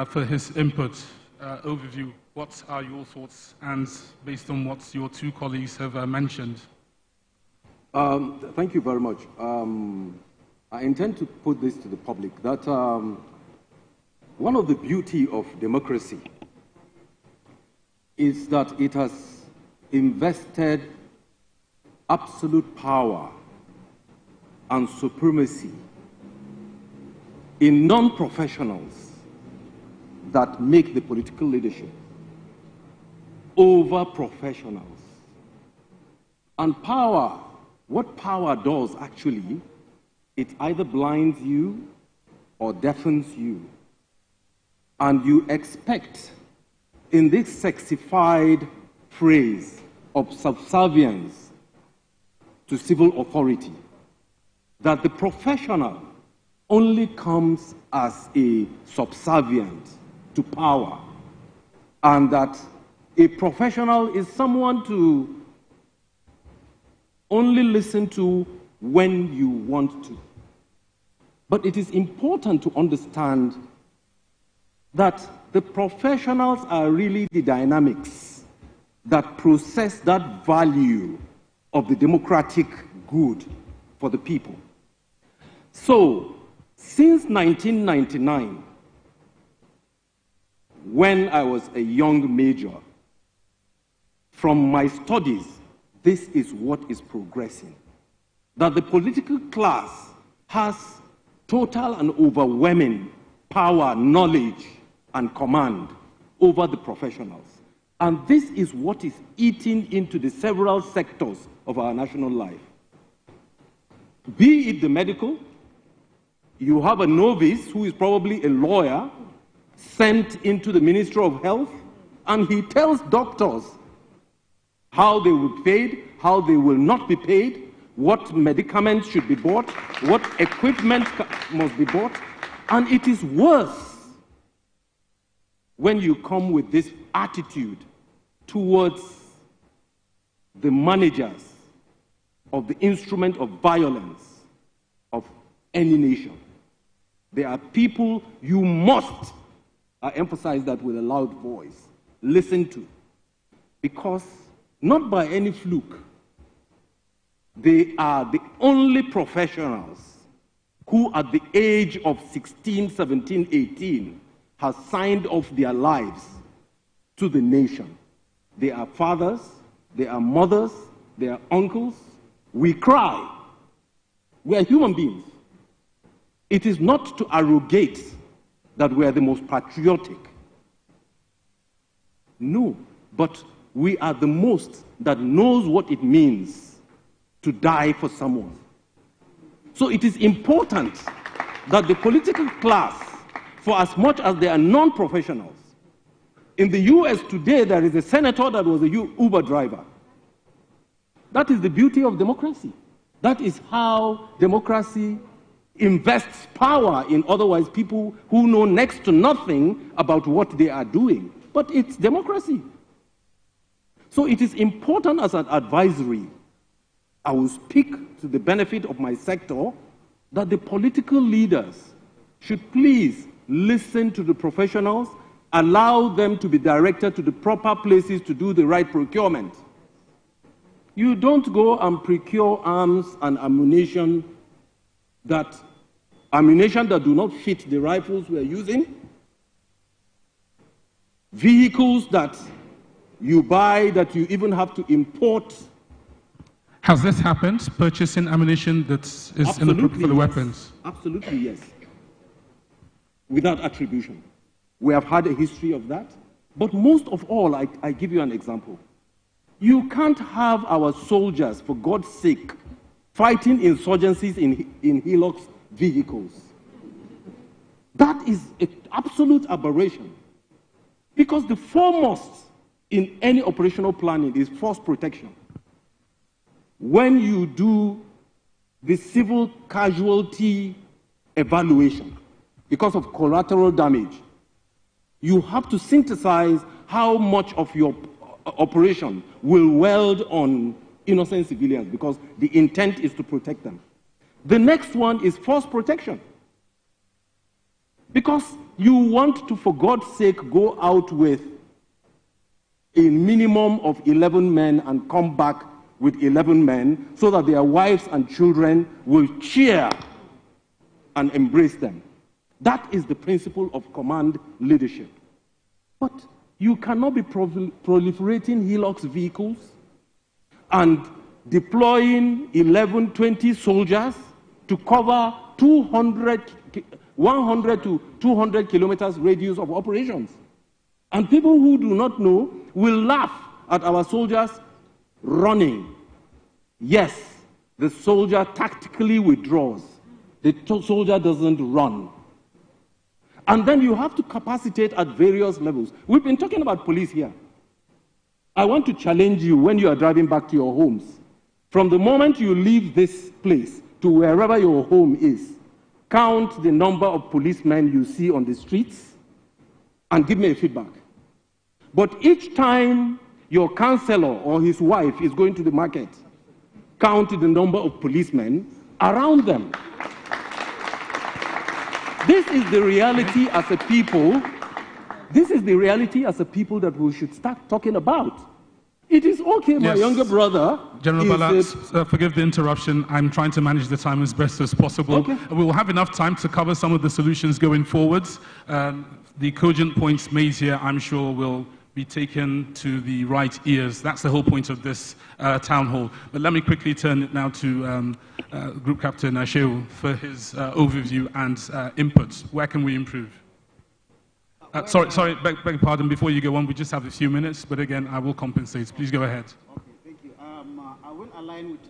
for his input, overview. What are your thoughts, and based on what your two colleagues have mentioned? Thank you very much. I intend to put this to the public, that one of the beauty of democracy is that it has invested absolute power and supremacy in non-professionals that make the political leadership over professionals. And power, what power does actually, it either blinds you or deafens you. And you expect, in this sexified phrase of subservience to civil authority, that the professional only comes as a subservient to power, and that a professional is someone to only listen to when you want to. But it is important to understand that the professionals are really the dynamics that process that value of the democratic good for the people. So, since 1999, when I was a young major, from my studies, this is what is progressing. That the political class has total and overwhelming power, knowledge, and command over the professionals. And this is what is eating into the several sectors of our national life. Be it the medical, you have a novice who is probably a lawyer sent into the Ministry of Health, and he tells doctors how they will be paid, how they will not be paid, what medicaments should be bought, what equipment must be bought. And it is worse when you come with this attitude towards the managers of the instrument of violence of any nation. There are people you must, I emphasize that with a loud voice, listen to. Because, not by any fluke, they are the only professionals who at the age of 16, 17, 18 have signed off their lives to the nation. They are fathers, they are mothers, they are uncles. We cry. We are human beings. It is not to arrogate that we are the most patriotic. No, but we are the most that knows what it means to die for someone. So it is important that the political class, for as much as they are non-professionals, in the US today there is a senator that was a Uber driver. That is the beauty of democracy. That is how democracy invests power in otherwise people who know next to nothing about what they are doing. But it's democracy. So it is important as an advisory, I will speak to the benefit of my sector, that the political leaders should please listen to the professionals, allow them to be directed to the proper places to do the right procurement. You don't go and procure arms and ammunition that do not fit the rifles we are using, vehicles that you buy that you even have to import. Has this happened, purchasing ammunition that is inappropriate for the weapons? Absolutely, yes. Without attribution. We have had a history of that. But most of all, I give you an example. You can't have our soldiers, for God's sake, fighting insurgencies in Hilux vehicles. That is an absolute aberration. Because the foremost in any operational planning is force protection. When you do the civil casualty evaluation because of collateral damage. You have to synthesize how much of your operation will weld on innocent civilians because the intent is to protect them. The next one is force protection. Because you want to, for God's sake, go out with a minimum of 11 men and come back with 11 men so that their wives and children will cheer and embrace them. That is the principle of command leadership. But you cannot be proliferating Hilux vehicles and deploying 11, 20 soldiers to cover 100 to 200 kilometers radius of operations. And people who do not know will laugh at our soldiers running. Yes, the soldier tactically withdraws. The soldier doesn't run. And then you have to capacitate at various levels. We've been talking about police here. I want to challenge you when you are driving back to your homes. From the moment you leave this place to wherever your home is, count the number of policemen you see on the streets and give me a feedback. But each time your counselor or his wife is going to the market, count the number of policemen around them. This is the reality as a people. This is the reality as a people that we should start talking about. It is okay, my younger brother. General Balak, forgive the interruption. I'm trying to manage the time as best as possible. Okay. We will have enough time to cover some of the solutions going forwards. The cogent points made here, I'm sure, will be taken to the right ears. That's the whole point of this town hall. But let me quickly turn it now to Group Captain Achebe for his overview and inputs. Where can we improve? Sorry, beg your pardon. Before you go on, we just have a few minutes, but again, I will compensate. Please go ahead. Okay, thank you. I will align with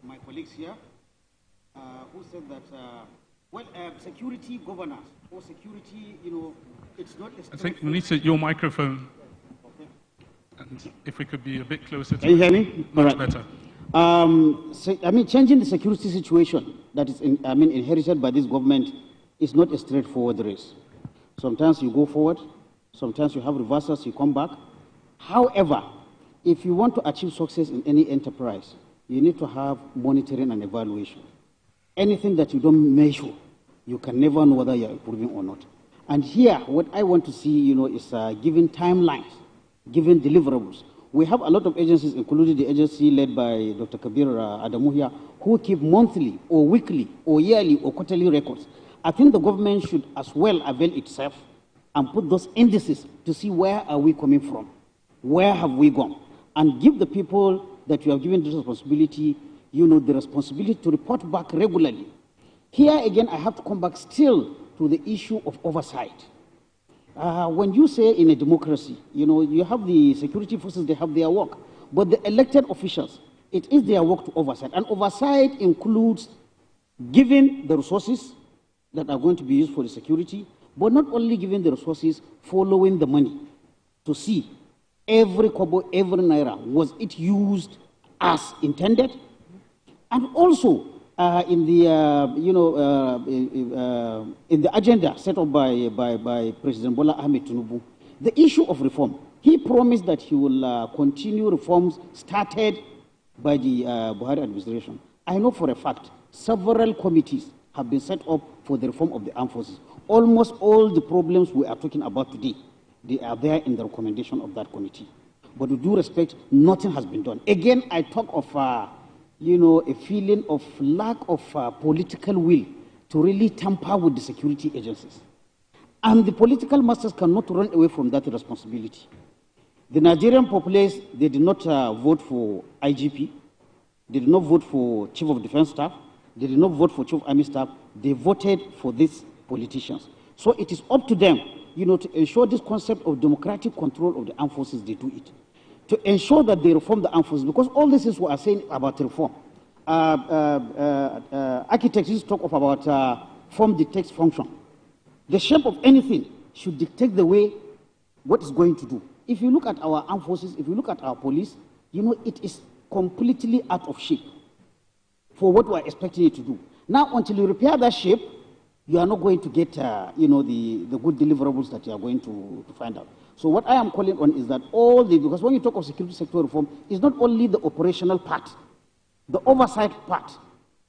my colleagues here who said that, security governance or security, it's not... I think we need your microphone. Okay. And if we could be a bit closer to Can you hear me? Much better. Changing the security situation that is, inherited by this government is not a straightforward race. Sometimes you go forward, sometimes you have reversals, you come back. However, if you want to achieve success in any enterprise, you need to have monitoring and evaluation. Anything that you don't measure, you can never know whether you're improving or not. And here, what I want to see, is given timelines, given deliverables. We have a lot of agencies, including the agency led by Dr. Kabir Adamu here, who keep monthly or weekly or yearly or quarterly records. I think the government should as well avail itself and put those indices to see where are we coming from, where have we gone, and give the people that you have given this responsibility, the responsibility to report back regularly. Here again, I have to come back still to the issue of oversight. When you say in a democracy, you have the security forces, they have their work, but the elected officials, it is their work to oversight. And oversight includes giving the resources that are going to be used for the security, but not only giving the resources, following the money to see every kobo, every naira, was it used as intended? And also in the agenda set up by President Bola Ahmed Tinubu, the issue of reform. He promised that he will continue reforms started by the Buhari administration. I know for a fact several committees have been set up for the reform of the armed forces. Almost all the problems we are talking about today, they are there in the recommendation of that committee. But with due respect, nothing has been done. Again, I talk of, a feeling of lack of political will to really tamper with the security agencies. And the political masters cannot run away from that responsibility. The Nigerian populace, they did not vote for IGP. They did not vote for Chief of Defense Staff. They did not vote for Chief of Army Staff. They voted for these politicians. So it is up to them, to ensure this concept of democratic control of the armed forces, they do it. To ensure that they reform the armed forces, because all this is what I'm saying about reform. Architects talk about form dictates function. The shape of anything should dictate the way what it's going to do. If you look at our armed forces, if you look at our police, it is completely out of shape. for what we are expecting it to do. Now, until you repair that ship, you are not going to get, you know, the good deliverables that you are going to find out. So what I am calling on is that because when you talk of security sector reform, it's not only the operational part, the oversight part,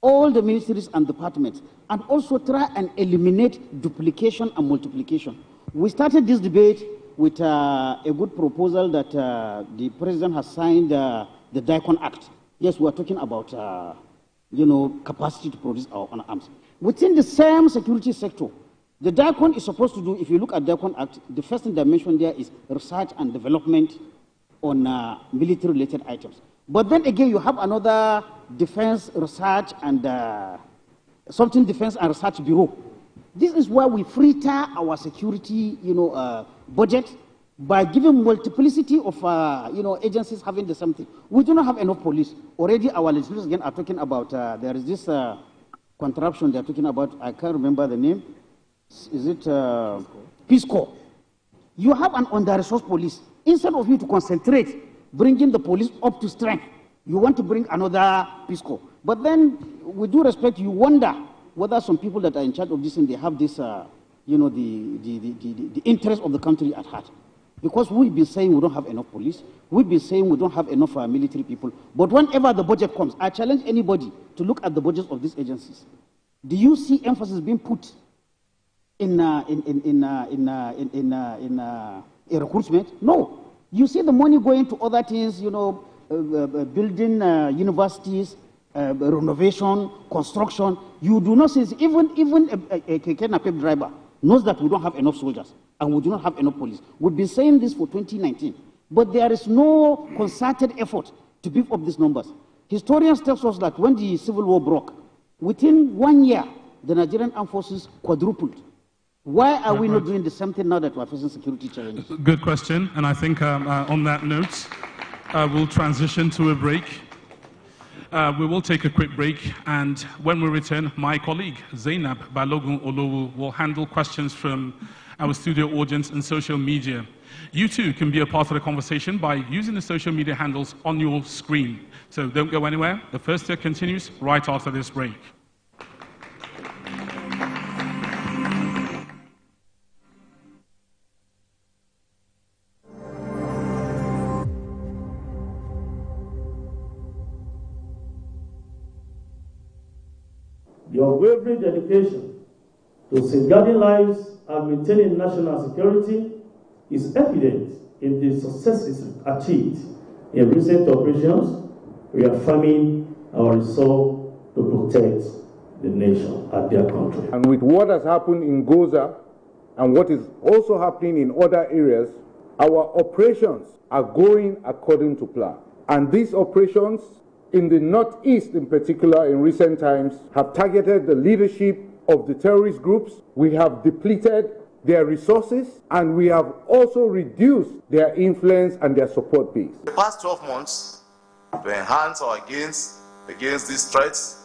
all the ministries and departments, and also try and eliminate duplication and multiplication. We started this debate with a good proposal that the president has signed, the DICON Act. Yes, we are talking about, you know, capacity to produce our own arms. Within the same security sector, the DICON is supposed to do, if you look at the DICON Act, the first thing they mentioned there is research and development on military-related items. But then again, you have another defense research and defense and research bureau. This is where we fritter our security, you know, budget by giving multiplicity of, you know, agencies having the same thing. We do not have enough police. Already our legislators again are talking about, there is this contraption they're talking about, I can't remember the name. Is it Peace Corps? You have an under-resourced police. Instead of you to concentrate bringing the police up to strength, you want to bring another Peace Corps. But then, with due respect, you wonder whether some people that are in charge of this and they have this, you know, the interest of the country at heart. Because we've been saying we don't have enough police, we've been saying we don't have enough military people, but whenever the budget comes, I challenge anybody to look at the budgets of these agencies. Do you see emphasis being put in recruitment? No. You see the money going to other things, you know, building universities, renovation, construction. You do not see, even a kidnapping driver knows that we don't have enough soldiers and we do not have enough police. We've been saying this for 2019, but there is no concerted effort to beef up these numbers. Historians tell us that when the Civil War broke, within 1 year, the Nigerian armed forces quadrupled. Why are we not doing the same thing now that we're facing security challenges? Good question, and I think on that note, we'll transition to a break. We will take a quick break, and when we return, my colleague Zainab Balogun Olowu will handle questions from our studio audience and social media. You too can be a part of the conversation by using the social media handles on your screen. So don't go anywhere. The first year continues right after this break. Your unwavering dedication to safeguarding lives and maintaining national security is evident in the successes achieved in recent operations, reaffirming our resolve to protect the nation and their country. And with what has happened in Goza and what is also happening in other areas, our operations are going according to plan. And these operations in the Northeast in particular in recent times have targeted the leadership of the terrorist groups. We have depleted their resources and we have also reduced their influence and their support base. The past 12 months, to enhance our against these threats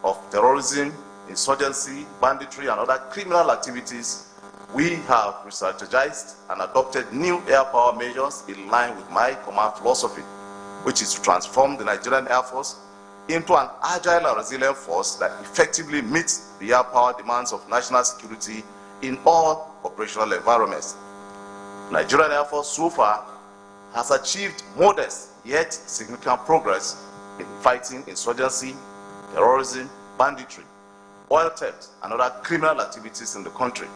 of terrorism, insurgency, banditry and other criminal activities, we have re-strategized and adopted new air power measures in line with my command philosophy, which is to transform the Nigerian Air Force into an agile and resilient force that effectively meets the air power demands of national security in all operational environments. Nigerian Air Force so far has achieved modest yet significant progress in fighting insurgency, terrorism, banditry, oil theft, and other criminal activities in the country.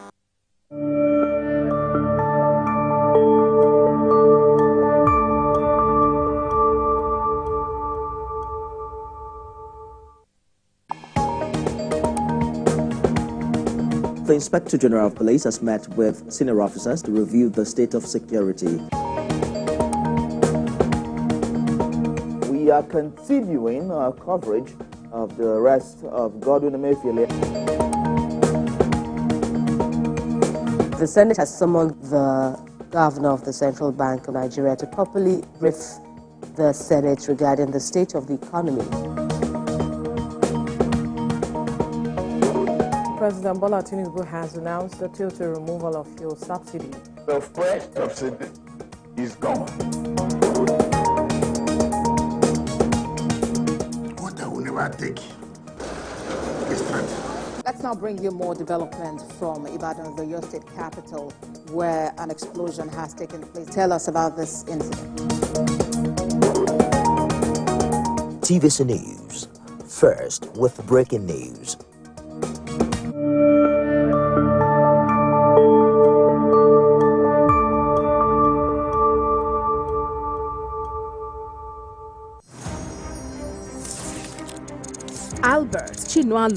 The Inspector General of Police has met with senior officers to review the state of security. We are continuing our coverage of the arrest of Godwin Emefiele. The Senate has summoned the governor of the Central Bank of Nigeria to properly brief the Senate regarding the state of the economy. President Bola Tinubu has announced the total removal of fuel subsidy. The fresh subsidy is gone. What I will never take Let's now bring you more development from Ibadan, the your state capital, where an explosion has taken place. Tell us about this incident. TVC News. First with breaking news. Albert Chinua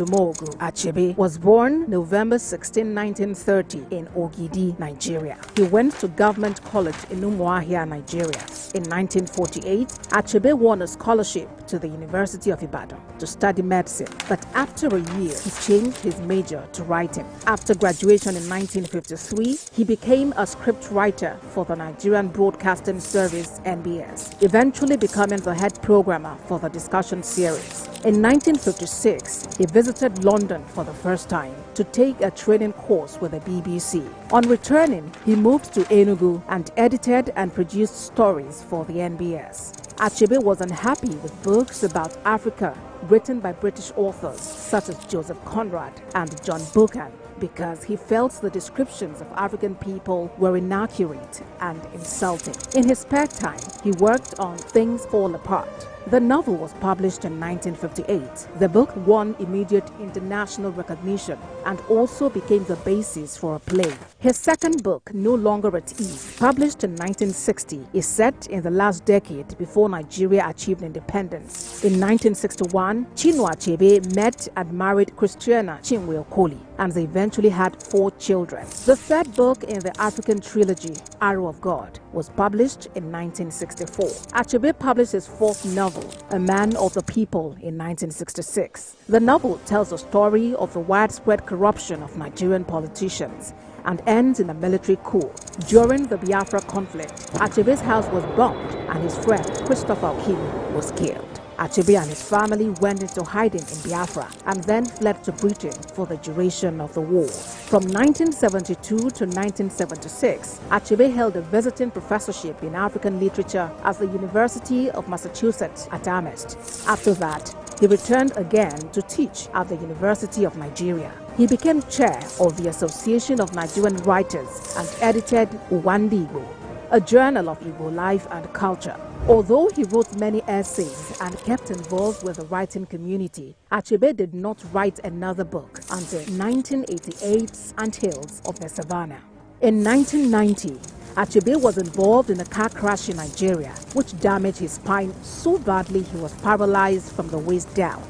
Achebe was born November 16, 1930 in Ogidi, Nigeria. He went to Government College in Umuahia, Nigeria. In 1948, Achebe won a scholarship to the University of Ibadan to study medicine, but after a year, he changed his major to writing. After graduation in 1953, he became a script writer for the Nigerian Broadcasting Service, NBS, eventually becoming the head programmer for the discussion series. In 1956, he visited London for the first time to take a training course with the BBC. On returning, he moved to Enugu and edited and produced stories for the NBS. Achebe was unhappy with books about Africa written by British authors such as Joseph Conrad and John Buchan, because he felt the descriptions of African people were inaccurate and insulting. In his spare time, he worked on Things Fall Apart. The novel was published in 1958. The book won immediate international recognition and also became the basis for a play. His second book, No Longer at Ease, published in 1960, is set in the last decade before Nigeria achieved independence. In 1961, Chinua Achebe met and married Christiana Chinwe Okoli, and they eventually had 4 children. The third book in the African trilogy, Arrow of God, was published in 1964. Achebe published his 4th novel, A Man of the People, in 1966. The novel tells the story of the widespread corruption of Nigerian politicians and ends in a military coup. During the Biafra conflict, Achebe's house was bombed and his friend Christopher Okili was killed. Achebe and his family went into hiding in Biafra and then fled to Britain for the duration of the war. From 1972 to 1976, Achebe held a visiting professorship in African literature at the University of Massachusetts at Amherst. After that, he returned again to teach at the University of Nigeria. He became chair of the Association of Nigerian Writers and edited Uwandi Igbo, a journal of Igbo life and culture. Although he wrote many essays and kept involved with the writing community, Achebe did not write another book until 1988's Anthills of the Savannah. In 1990, Achebe was involved in a car crash in Nigeria, which damaged his spine so badly he was paralyzed from the waist down.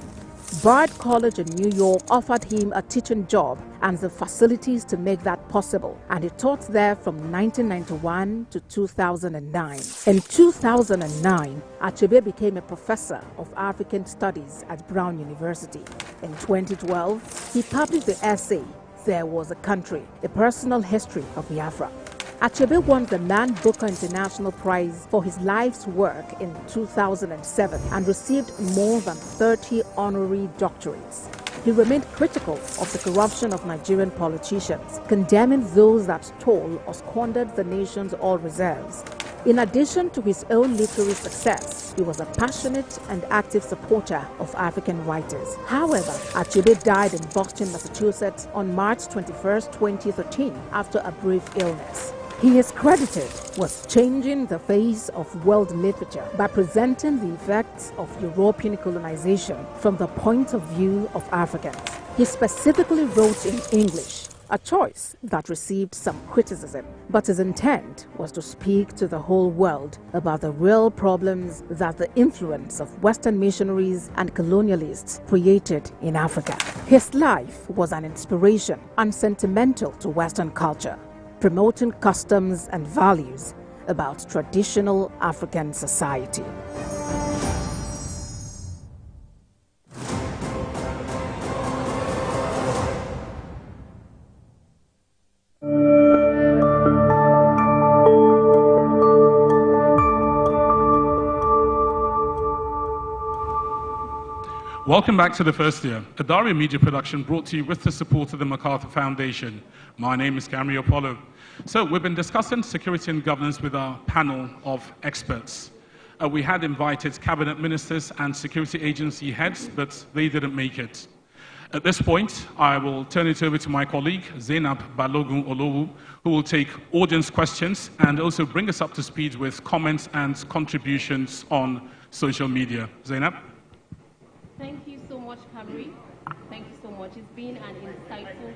Bard College in New York offered him a teaching job and the facilities to make that possible, and he taught there from 1991 to 2009. In 2009, Achebe became a professor of African Studies at Brown University. In 2012, he published the essay, There Was a Country, a personal history of Biafra. Achebe won the Man Booker International Prize for his life's work in 2007 and received more than 30 honorary doctorates. He remained critical of the corruption of Nigerian politicians, condemning those that stole or squandered the nation's oil reserves. In addition to his own literary success, he was a passionate and active supporter of African writers. However, Achebe died in Boston, Massachusetts on March 21, 2013 after a brief illness. He is credited with changing the face of world literature by presenting the effects of European colonization from the point of view of Africans. He specifically wrote in English, a choice that received some criticism, but his intent was to speak to the whole world about the real problems that the influence of Western missionaries and colonialists created in Africa. His life was an inspiration and sentimental to Western culture, promoting customs and values about traditional African society. Welcome back to The First Year, a Daria Media production brought to you with the support of the MacArthur Foundation. My name is Camry Apollo. So we've been discussing security and governance with our panel of experts. We had invited cabinet ministers and security agency heads, but they didn't make it. At this point, I will turn it over to my colleague, Zainab Balogun Olowu, who will take audience questions and also bring us up to speed with comments and contributions on social media. Zainab? Thank you so much, Kamri. Thank you so much. It's been an insightful...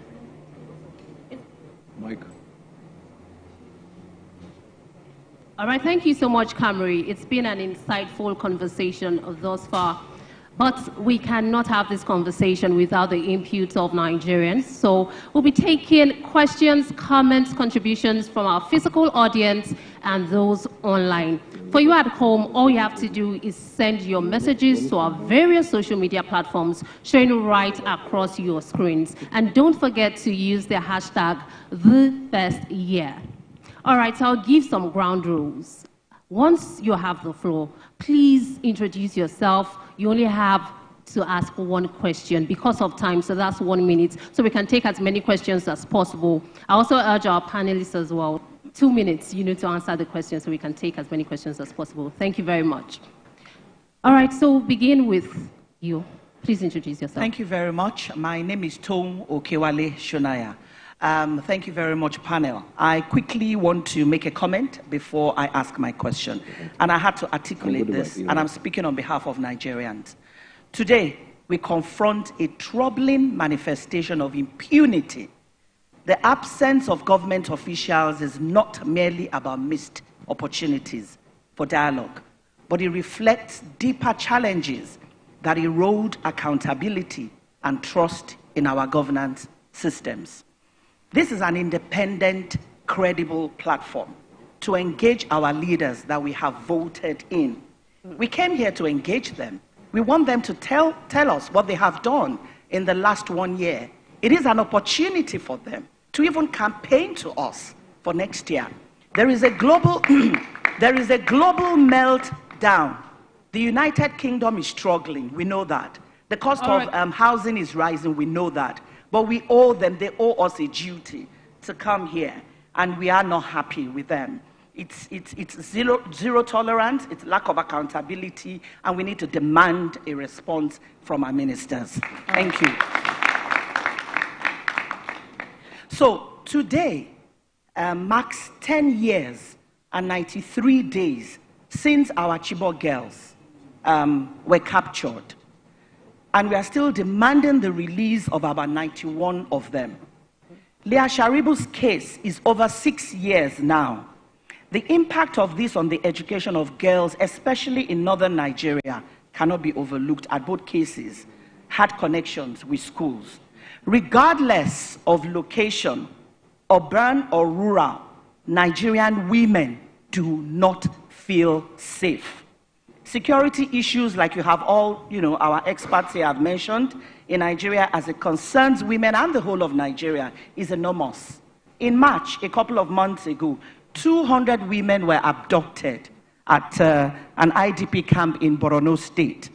Mike. All right, thank you so much, Kamri. It's been an insightful conversation thus far. But we cannot have this conversation without the input of Nigerians. So we'll be taking questions, comments, contributions from our physical audience and those online. For you at home, all you have to do is send your messages to our various social media platforms, showing right across your screens. And don't forget to use the hashtag #TheBestYear. All right, so I'll give some ground rules. Once you have the floor, please introduce yourself. You only have to ask one question because of time, so that's 1 minute, so we can take as many questions as possible. I also urge our panelists as well, 2 minutes, to answer the question, so we can take as many questions as possible. Thank you very much. All right, so we'll begin with you. Please introduce yourself. Thank you very much. My name is Tom Okewale Shonaya. Thank you very much, panel. I quickly want to make a comment before I ask my question. And I had to articulate this, and I'm speaking on behalf of Nigerians. Today, we confront a troubling manifestation of impunity. The absence of government officials is not merely about missed opportunities for dialogue, but it reflects deeper challenges that erode accountability and trust in our governance systems. This is an independent, credible platform to engage our leaders that we have voted in. We came here to engage them. We want them to tell us what they have done in the last 1 year. It is an opportunity for them to even campaign to us for next year. There is a global, meltdown. The United Kingdom is struggling. We know that. The cost of housing is rising. We know that. But we owe them, they owe us a duty to come here, and we are not happy with them. It's zero tolerance, it's lack of accountability, and we need to demand a response from our ministers. Thank you. So today marks 10 years and 93 days since our Chibok girls were captured. And we are still demanding the release of about 91 of them. Leah Sharibu's case is over 6 years now. The impact of this on the education of girls, especially in northern Nigeria, cannot be overlooked. At both cases had connections with schools. Regardless of location, urban or rural, Nigerian women do not feel safe. Security issues, like you have all, our experts here have mentioned, in Nigeria as it concerns women and the whole of Nigeria is enormous. In March, a couple of months ago, 200 women were abducted at an IDP camp in Borno State.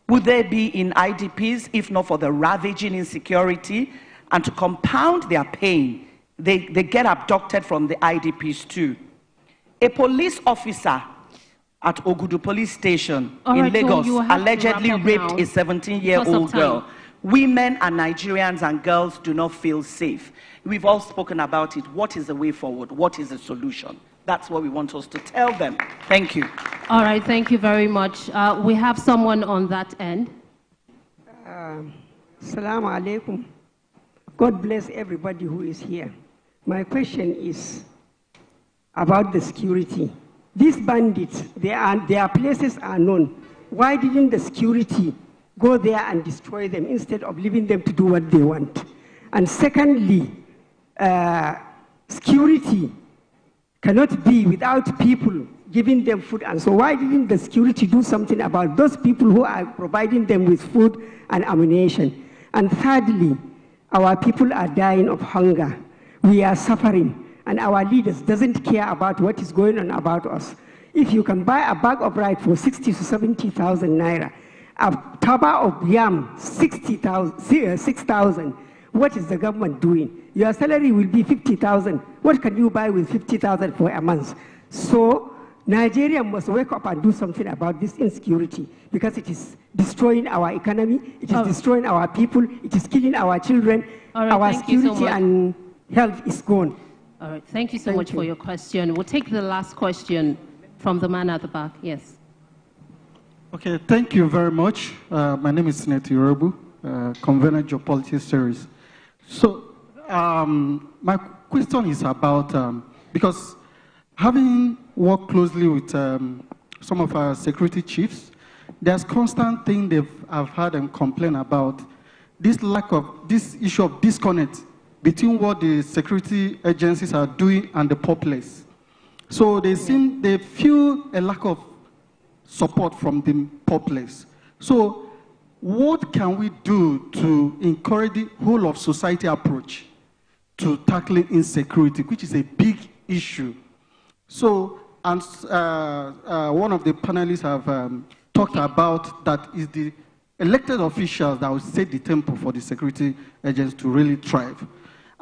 Would they be in IDPs if not for the ravaging insecurity? And to compound their pain, they get abducted from the IDPs too. A police officer at Ogudu police station in Lagos allegedly raped a 17-year-old girl. Women and Nigerians and girls do not feel safe. We've all spoken about it. What is the way forward? What is the solution? That's what we want us to tell them. Thank you. All right, thank you very much. We have someone on that end. Assalamu alaikum. God bless everybody who is here. My question is about the security. These bandits, their places are known. Why didn't the security go there and destroy them instead of leaving them to do what they want? And secondly, security cannot be without people giving them food. And so why didn't the security do something about those people who are providing them with food and ammunition? And thirdly, our people are dying of hunger. We are suffering. And our leaders doesn't care about what is going on about us. If you can buy a bag of rice for 60 to 70,000 naira, a taba of yam 6,000, what is the government doing? Your salary will be 50,000. What can you buy with 50,000 for a month? So Nigeria must wake up and do something about this insecurity because it is destroying our economy, it is destroying our people, it is killing our children, our security and health is gone. All right, thank you so much for your question. We'll take the last question from the man at the back. Yes. Okay, thank you very much. My name is Senator Yorubu, convener Geopolitics Series. So my question is about, because having worked closely with some of our security chiefs, there's constant thing I've heard them complain about, this issue of disconnect between what the security agencies are doing and the populace. So they feel a lack of support from the populace. So what can we do to encourage the whole of society approach to tackling insecurity, which is a big issue? So, and one of the panelists have talked about that is the elected officials that will set the tempo for the security agents to really thrive.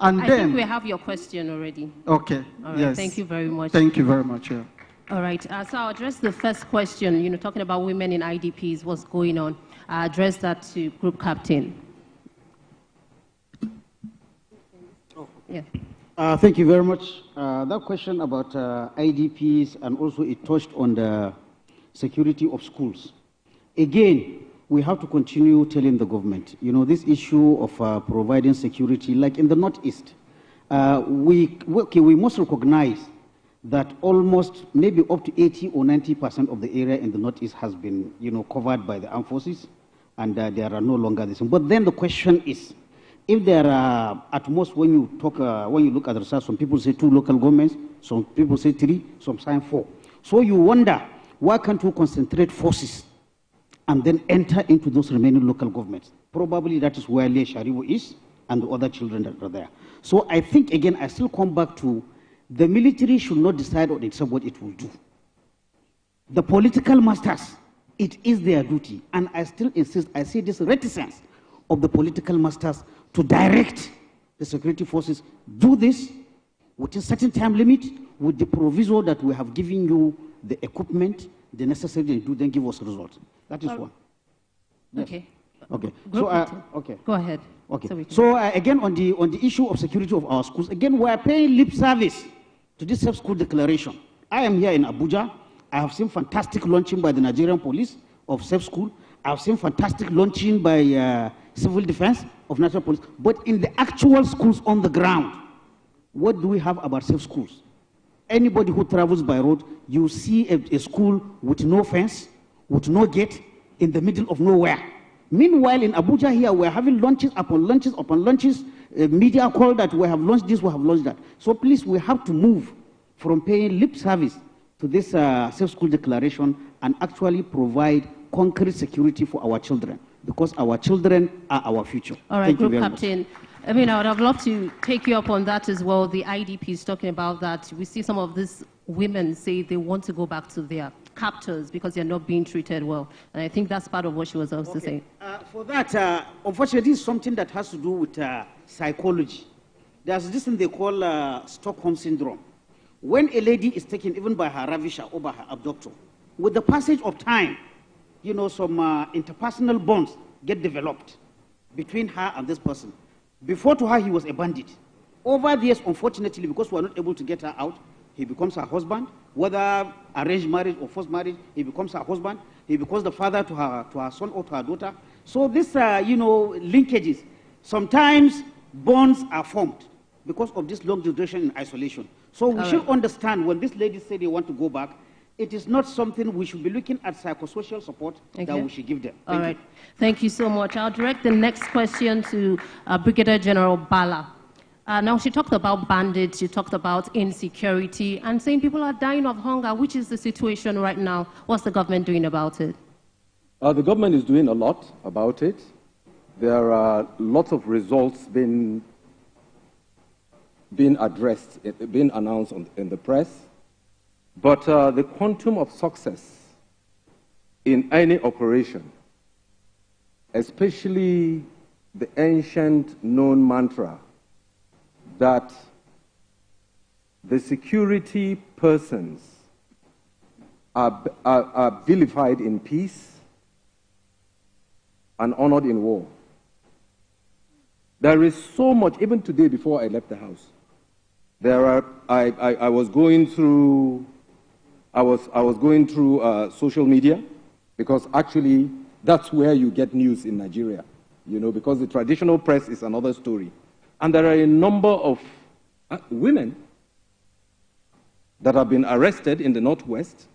And I think we have your question already. Okay. All right. Yes. Thank you very much. Thank you very much. Yeah. All right. So I'll address the first question. Talking about women in IDPs, what's going on? I'll address that to Group Captain. Yeah. Thank you very much. That question about IDPs, and also it touched on the security of schools. Again, we have to continue telling the government, this issue of providing security, like in the Northeast, we must recognize that almost maybe up to 80 or 90% of the area in the Northeast has been, covered by the armed forces, and there are no longer this. But then the question is, if there are, at most when you look at the research, some people say 2 local governments, some people say 3, some say 4. So you wonder, why can't we concentrate forces and then enter into those remaining local governments? Probably that is where Le Sharibu is and the other children that are there. So I think, again, I still come back to the military should not decide on itself what it will do. The political masters, it is their duty. And I still insist, I see this reticence of the political masters to direct the security forces, do this within certain time limit with the proviso that we have given you the equipment, the necessary to do, then give us results. That is one. Yes. Okay. Okay. So, okay. Go ahead. Okay. So again, on the issue of security of our schools, again, we are paying lip service to this self-school declaration. I am here in Abuja. I have seen fantastic launching by the Nigerian police of self-school. I have seen fantastic launching by civil defense of national police. But in the actual schools on the ground, what do we have about self-schools? Anybody who travels by road, you see a school with no fence, with no gate, in the middle of nowhere. Meanwhile, in Abuja here, we're having launches upon launches upon launches, media call that we have launched this, we have launched that. So please, we have to move from paying lip service to this self-school declaration and actually provide concrete security for our children, because our children are our future. All right, Group Captain. I mean, I would have loved to take you up on that as well. The IDP is talking about that. We see some of these women say they want to go back to their captors because they're not being treated well. And I think that's part of what she was also saying. For that, unfortunately, this is something that has to do with psychology. There's this thing they call Stockholm Syndrome. When a lady is taken even by her ravisher or by her abductor, with the passage of time, some interpersonal bonds get developed between her and this person. Before to her, he was a bandit. Over the years, unfortunately, because we are not able to get her out, he becomes her husband. Whether arranged marriage or forced marriage, he becomes her husband. He becomes the father to her son or to her daughter. So this, linkages. Sometimes bonds are formed because of this long duration in isolation. So we should understand when these ladies say they want to go back, it is not something we should be looking at psychosocial support that we should give them. All right. Thank you so much. I'll direct the next question to Brigadier General Bala. Now, she talked about bandits, she talked about insecurity, and saying people are dying of hunger. Which is the situation right now? What's the government doing about it? The government is doing a lot about it. There are lots of results being addressed, being announced in the press. But the quantum of success in any operation, especially the ancient known mantra that the security persons are vilified in peace and honored in war. There is so much, even today before I left the house, I was going through social media, because actually that's where you get news in Nigeria, because the traditional press is another story. And there are a number of women that have been arrested in the Northwest,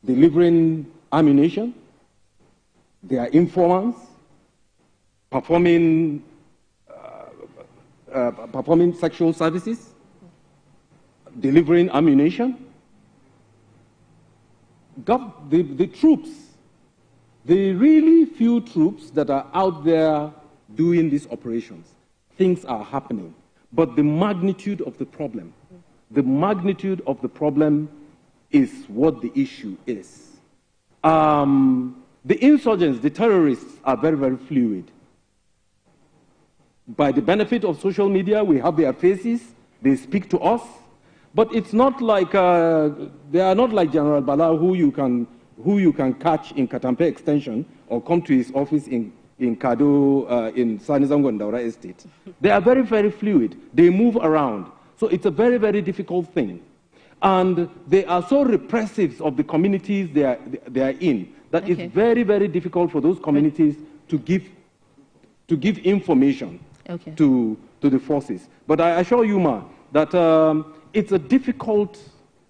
delivering ammunition. They are informants, performing sexual services, delivering ammunition. The troops, the really few troops that are out there doing these operations, things are happening. But the magnitude of the problem is what the issue is. The insurgents, the terrorists are very, very fluid. By the benefit of social media, we have their faces, they speak to us, but it's not like, they are not like General Bala who you can catch in Katampe Extension or come to his office in Kado, in Sanizangondaura Estate. They are very, very fluid. They move around. So it's a very, very difficult thing. And they are so repressive of the communities they are in that it's very, very difficult for those communities to give information to the forces. But I assure you, Ma, that it's a difficult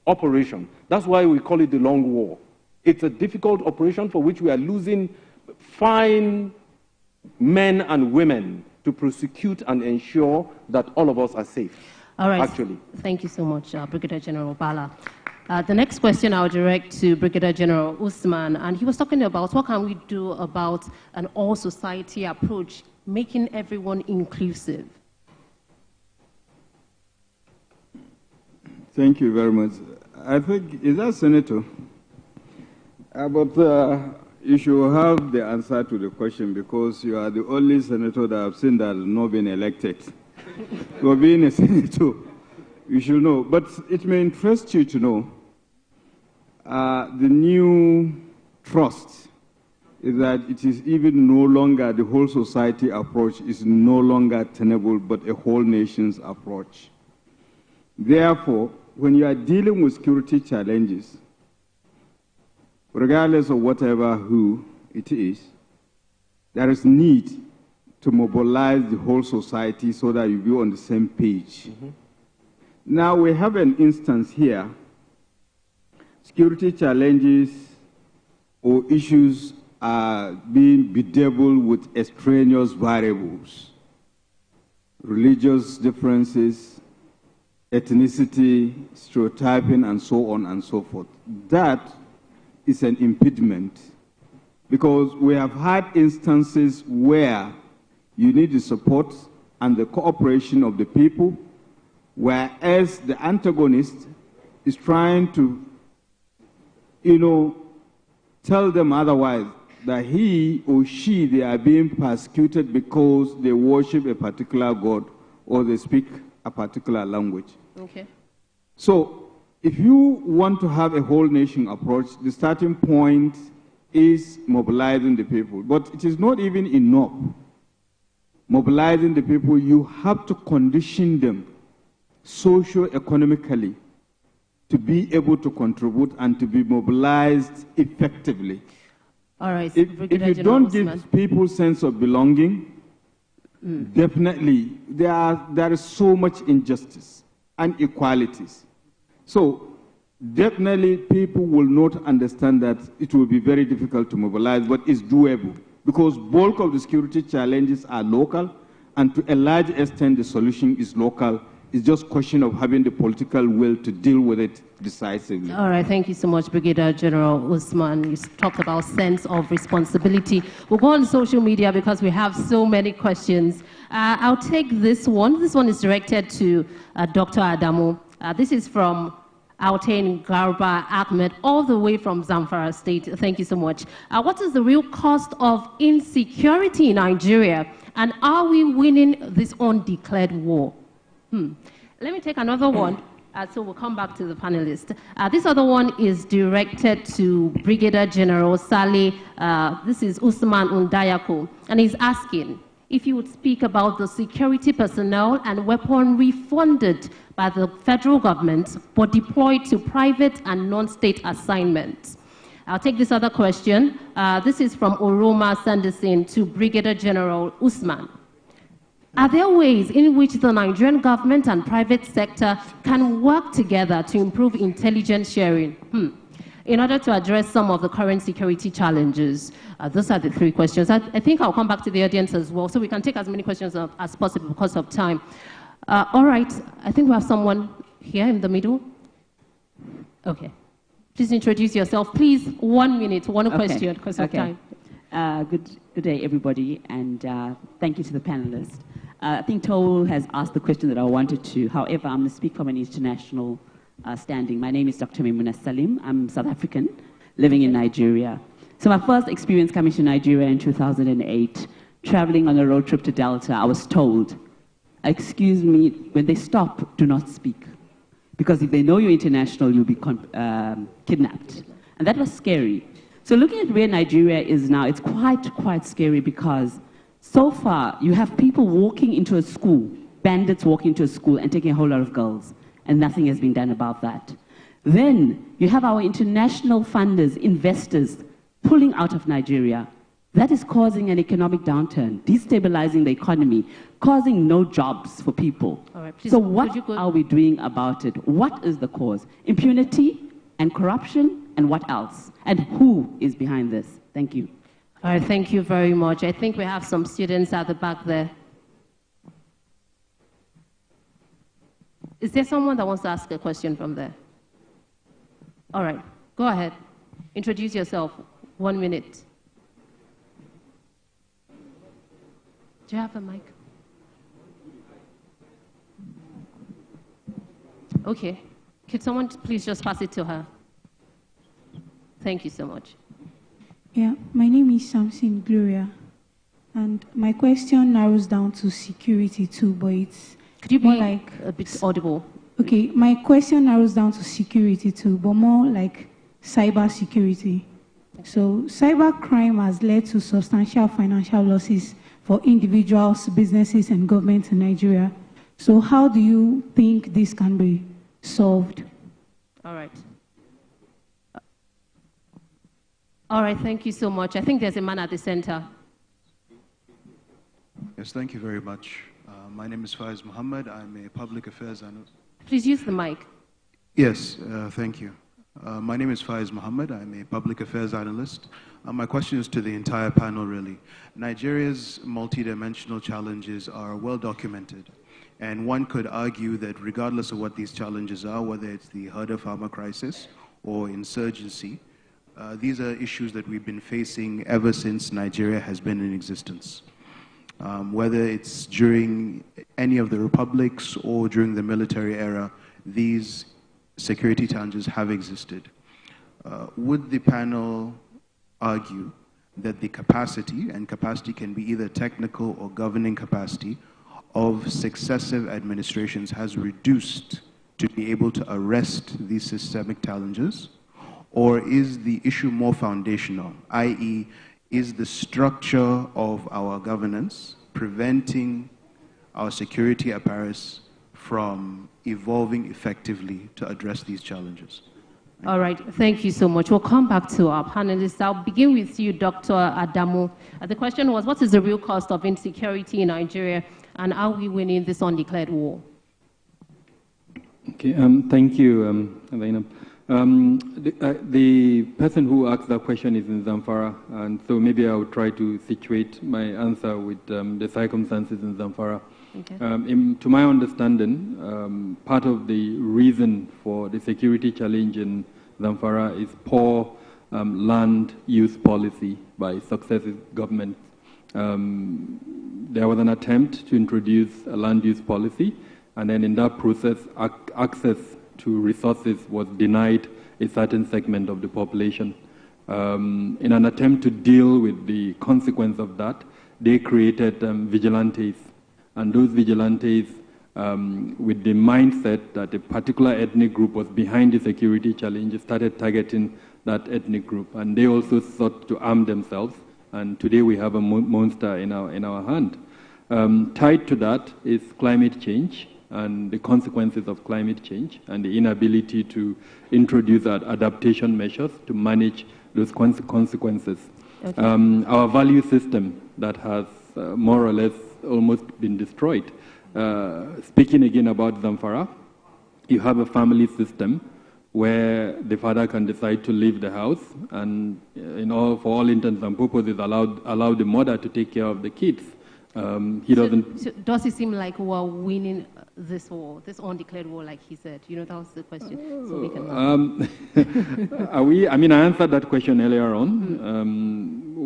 operation. That's why we call it the long war. It's a difficult operation for which we are losing fine men and women to prosecute and ensure that all of us are safe. All right. Actually. Thank you so much, Brigadier General Bala. The next question I'll direct to Brigadier General Usman, and he was talking about what can we do about an all-society approach, making everyone inclusive. Thank you very much. I think, is that Senator? But you should have the answer to the question, because you are the only senator that I've seen that has not been elected. For being a senator, you should know. But it may interest you to know the new trust is that it is even no longer the whole society approach is no longer tenable, but a whole nation's approach. Therefore, when you are dealing with security challenges, regardless of whatever who it is, there is need to mobilize the whole society so that you be on the same page. Now we have an instance here. Security challenges or issues are being bedeviled with extraneous variables, religious differences, ethnicity, stereotyping, and so on and so forth. That is an impediment, because we have had instances where you need the support and the cooperation of the people, whereas the antagonist is trying to, tell them otherwise, that he or she, they are being persecuted because they worship a particular god or they speak a particular language. Okay. So, if you want to have a whole nation approach, the starting point is mobilizing the people. But it is not even enough. Mobilizing the people, you have to condition them socio-economically to be able to contribute and to be mobilized effectively. All right. If you don't give people sense of belonging, definitely there is so much injustice and inequalities. So definitely people will not understand that it will be very difficult to mobilize, but it's doable, because bulk of the security challenges are local, and to a large extent the solution is local. It's just a question of having the political will to deal with it decisively. All right, thank you so much, Brigadier General Usman. You talked about sense of responsibility. We'll go on social media because we have so many questions. I'll take this one. This one is directed to Dr. Adamu. This is from Altain Garba Ahmed, all the way from Zamfara State. Thank you so much. What is the real cost of insecurity in Nigeria, and are we winning this undeclared war? Let me take another one. So we'll come back to the panelists. This other one is directed to Brigadier General Saleh. This is Usman Undayako, and he's asking if you would speak about the security personnel and weaponry funded by the federal government but deployed to private and non-state assignments. I'll take this other question. This is from Oroma Sanderson to Brigadier General Usman. Are there ways in which the Nigerian government and private sector can work together to improve intelligence sharing in order to address some of the current security challenges? Those are the three questions. I think I'll come back to the audience as well, so we can take as many questions as possible because of time. All right, I think we have someone here in the middle. Okay. Please introduce yourself. Please, 1 minute, one question because of time. Good day, everybody, and thank you to the panelists. I think Toll has asked the question that I wanted to. However, I'm going to speak from an international standing. My name is Dr. Maimuna Salim. I'm South African, living in Nigeria. So my first experience coming to Nigeria in 2008, traveling on a road trip to Delta, I was told, excuse me, when they stop, do not speak. Because if they know you're international, you'll be kidnapped. And that was scary. So looking at where Nigeria is now, it's quite scary because so far you have people walking into a school, bandits walking into a school and taking a whole lot of girls, and nothing has been done about that. Then you have our international funders, investors, pulling out of Nigeria. That is causing an economic downturn, destabilizing the economy, causing no jobs for people. All right, please, so what are we doing about it? What is the cause? Impunity and corruption, and what else? And who is behind this? Thank you. All right, thank you very much. I think we have some students at the back there. Is there someone that wants to ask a question from there? All right, go ahead. Introduce yourself. 1 minute. Do you have a mic? Okay. Could someone please just pass it to her? Thank you so much. Yeah, my name is Samson Gloria, and my question narrows down to security too, but it's Could you be more like a bit audible? Okay, my question narrows down to security too, but more like cyber security. So cyber crime has led to substantial financial losses for individuals, businesses, and governments in Nigeria. So how do you think this can be solved? All right. All right, thank you so much. I think there's a man at the center. Yes, thank you very much. My name is Faiz Muhammad. I'm a public affairs analyst. Please use the mic. Yes, thank you. My name is Faiz Muhammad. I'm a public affairs analyst. My question is to the entire panel, really. Nigeria's multidimensional challenges are well documented. And one could argue that regardless of what these challenges are, whether it's the herder farmer crisis or insurgency, these are issues that we've been facing ever since Nigeria has been in existence. Whether it's during any of the republics or during the military era, these security challenges have existed. Would the panel argue that the capacity, and capacity can be either technical or governing capacity, of successive administrations has reduced to be able to arrest these systemic challenges? Or is the issue more foundational, i.e., is the structure of our governance preventing our security apparatus from evolving effectively to address these challenges? All right, thank you so much. We'll come back to our panelists. I'll begin with you, Dr. Adamu. The question was, what is the real cost of insecurity in Nigeria, and are we winning this undeclared war? Okay, thank you, Zainab. The person who asked that question is in Zamfara, and so maybe I'll try to situate my answer with the circumstances in Zamfara. Okay. To my understanding, part of the reason for the security challenge in Zamfara is poor land use policy by successive governments. There was an attempt to introduce a land use policy, and then in that process, access to resources was denied a certain segment of the population. In an attempt to deal with the consequence of that, they created vigilantes. And those vigilantes with the mindset that a particular ethnic group was behind the security challenge, started targeting that ethnic group. And they also sought to arm themselves. And today we have a monster in our hand. Tied to that is climate change and the consequences of climate change and the inability to introduce adaptation measures to manage those consequences. Okay. Our value system that has more or less almost been destroyed. Speaking again about Zamfara, you have a family system where the father can decide to leave the house and, for all intents and purposes, allow the mother to take care of the kids. He doesn't. So does it seem like we're winning this war, this undeclared war, like he said? That was the question. So we can. Are we? I mean, I answered that question earlier on.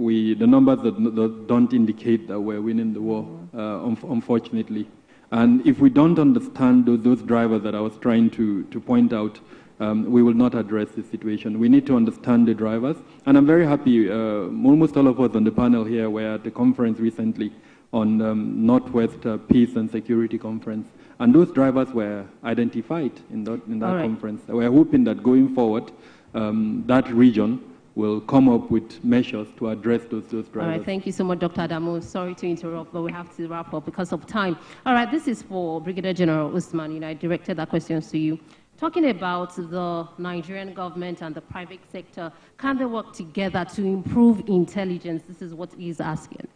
The numbers that don't indicate that we're winning the war, unfortunately. And if we don't understand those drivers that I was trying to point out, we will not address the situation. We need to understand the drivers. And I'm very happy, almost all of us on the panel here were at the conference recently on Northwest Peace and Security Conference. And those drivers were identified in that conference. We're hoping that going forward, that region will come up with measures to address those drivers. All right, thank you so much, Dr. Adamu. Sorry to interrupt, but we have to wrap up because of time. All right, this is for Brigadier General Usman. I directed that question to you. Talking about the Nigerian government and the private sector, can they work together to improve intelligence? This is what he's asking.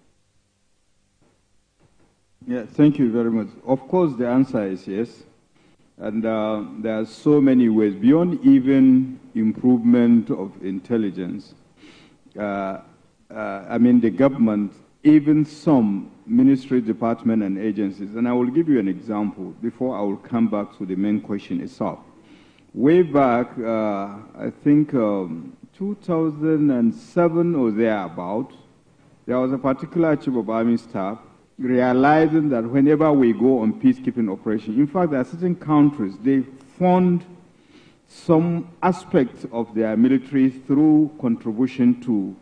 Yeah, thank you very much. Of course, the answer is yes. And there are so many ways, beyond even improvement of intelligence. I mean, the government, even some ministry, department, and agencies, and I will give you an example before I will come back to the main question itself. Way back, I think 2007 or thereabout, there was a particular chief of army staff realizing that whenever we go on peacekeeping operation, in fact, there are certain countries, they fund some aspects of their military through contribution to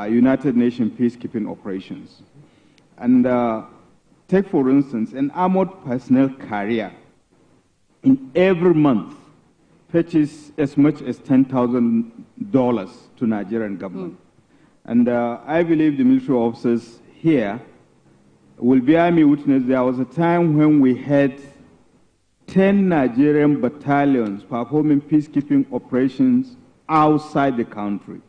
United Nations peacekeeping operations. And take, for instance, an armored personnel carrier in every month purchase as much as $10,000 to Nigerian government. And I believe the military officers here will bear me witness, there was a time when we had 10 Nigerian battalions performing peacekeeping operations outside the country.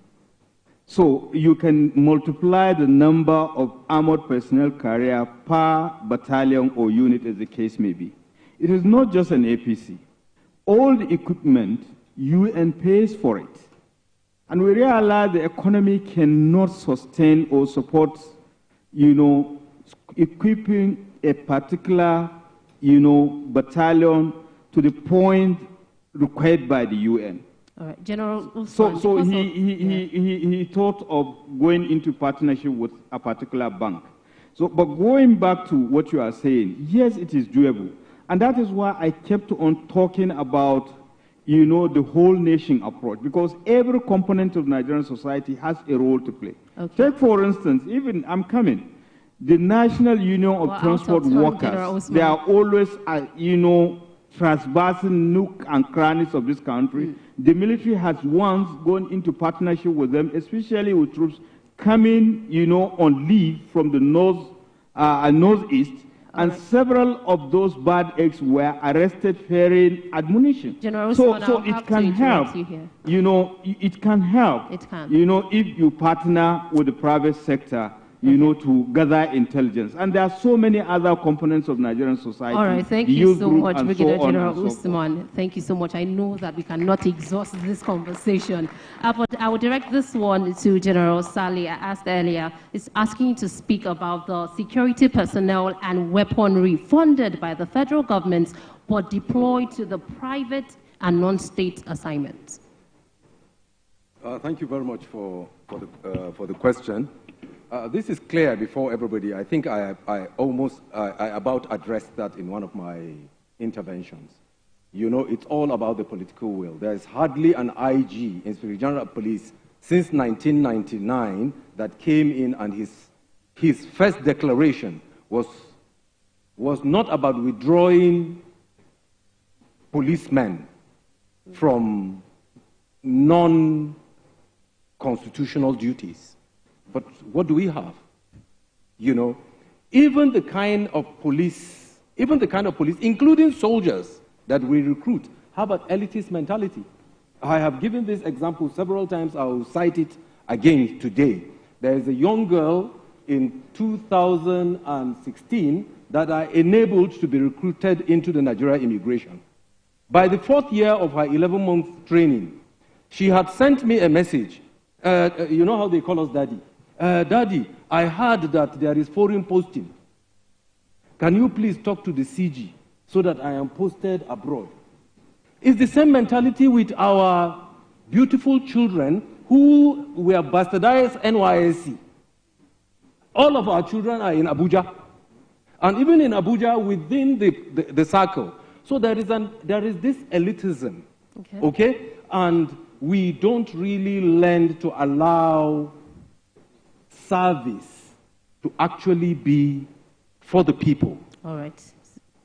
So you can multiply the number of armored personnel carrier per battalion or unit as the case may be. It is not just an APC. All the equipment, UN pays for it. And we realize the economy cannot sustain or support, equipping a particular, battalion to the point required by the UN. All right, General Usman, So he thought of going into partnership with a particular bank. So, but going back to what you are saying, yes, it is doable. And that is why I kept on talking about, the whole nation approach, because every component of Nigerian society has a role to play. Okay. Take, for instance, the National Union of Transport Workers, they are always, traversing nook and crannies of this country. The military has once gone into partnership with them, especially with troops coming, on leave from the northeast, and several of those bad eggs were arrested ferrying admonition. So it can help. It can help. It can. If you partner with the private sector, to gather intelligence. And there are so many other components of Nigerian society. All right, thank you so much, Brigadier General Usman. Thank you so much. I know that we cannot exhaust this conversation. But I will direct this one to General Sali. I asked earlier, is asking you to speak about the security personnel and weaponry funded by the federal government but deployed to the private and non-state assignments. Thank you very much for the question. This is clear before everybody. I think I about addressed that in one of my interventions. It's all about the political will. There is hardly an IG, Inspector General of Police, since 1999 that came in and his first declaration was was not about withdrawing policemen from non-constitutional duties. But what do we have? You know, even the kind of police, including soldiers that we recruit, have an elitist mentality. I have given this example several times. I will cite it again today. There is a young girl in 2016 that I enabled to be recruited into the Nigeria immigration. By the 4th year of her 11-month training, she had sent me a message. You know how they call us daddy? Daddy, I heard that there is foreign posting. Can you please talk to the CG so that I am posted abroad? It's the same mentality with our beautiful children who were bastardized NYSC. All of our children are in Abuja. And even in Abuja, within the circle. So there is this elitism, okay? And we don't really learn to allow service to actually be for the people. All right.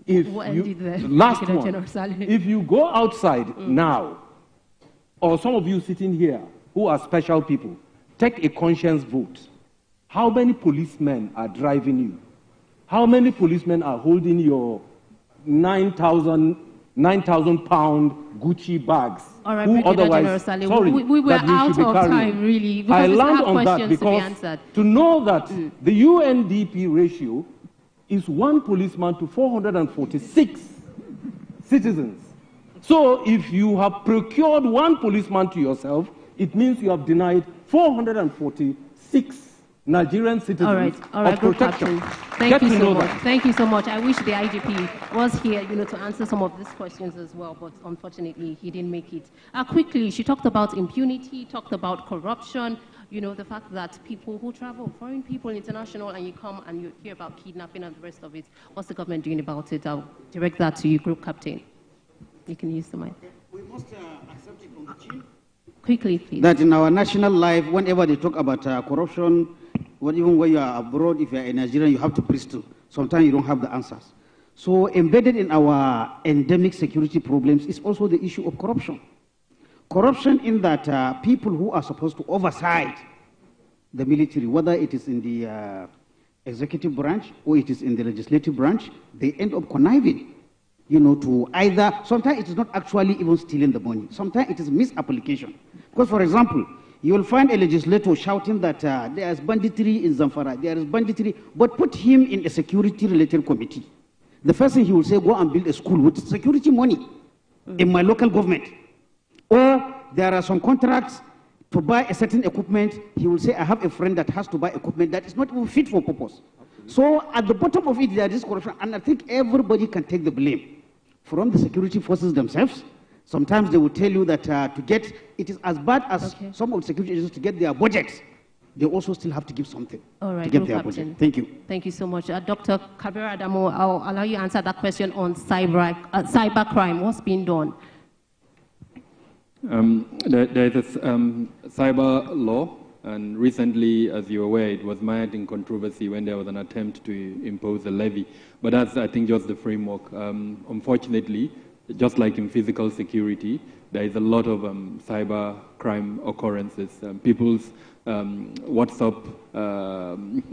Last one, if you go outside now, or some of you sitting here who are special people, take a conscience vote. How many policemen are driving you? How many policemen are holding your 9,000 pound Gucci bags? All right, we were out of time, really. Because I land on that because to know that the UNDP ratio is 1 policeman to 446 citizens. So if you have procured 1 policeman to yourself, it means you have denied 446 Nigerian citizens of protection. Thank you so much. Thank you so much. I wish the IGP was here, to answer some of these questions as well, but unfortunately he didn't make it. Quickly, she talked about impunity, talked about corruption, the fact that people who travel, foreign people, international, and you come and you hear about kidnapping and the rest of it. What's the government doing about it? I'll direct that to you, Group Captain. You can use the mic. We must accept it from the chief. Quickly, please. That in our national life, whenever they talk about corruption, even when you are abroad, if you are in Nigeria, you have to preach. Sometimes you don't have the answers. So embedded in our endemic security problems is also the issue of corruption. Corruption in that people who are supposed to oversight the military, whether it is in the executive branch or it is in the legislative branch, they end up conniving, to either, sometimes it is not actually even stealing the money. Sometimes it is misapplication. Because, for example, you will find a legislator shouting that there is banditry in Zamfara, there is banditry, but put him in a security-related committee. The first thing he will say, go and build a school with security money in my local government. Or there are some contracts to buy a certain equipment. He will say, I have a friend that has to buy equipment that is not even fit for purpose. So at the bottom of it, there is corruption, and I think everybody can take the blame from the security forces themselves. Sometimes they will tell you that to get, it is as bad as some of the security agencies to get their budgets. They also still have to give something to get their budget. Thank you. Thank you so much. Dr. Kabir Adamo, I'll allow you to answer that question on cyber crime. What's being done? There is a cyber law, and recently, as you're aware, it was mired in controversy when there was an attempt to impose a levy. But that's, I think, just the framework. Unfortunately, just like in physical security, there is a lot of cyber crime occurrences. People's WhatsApp,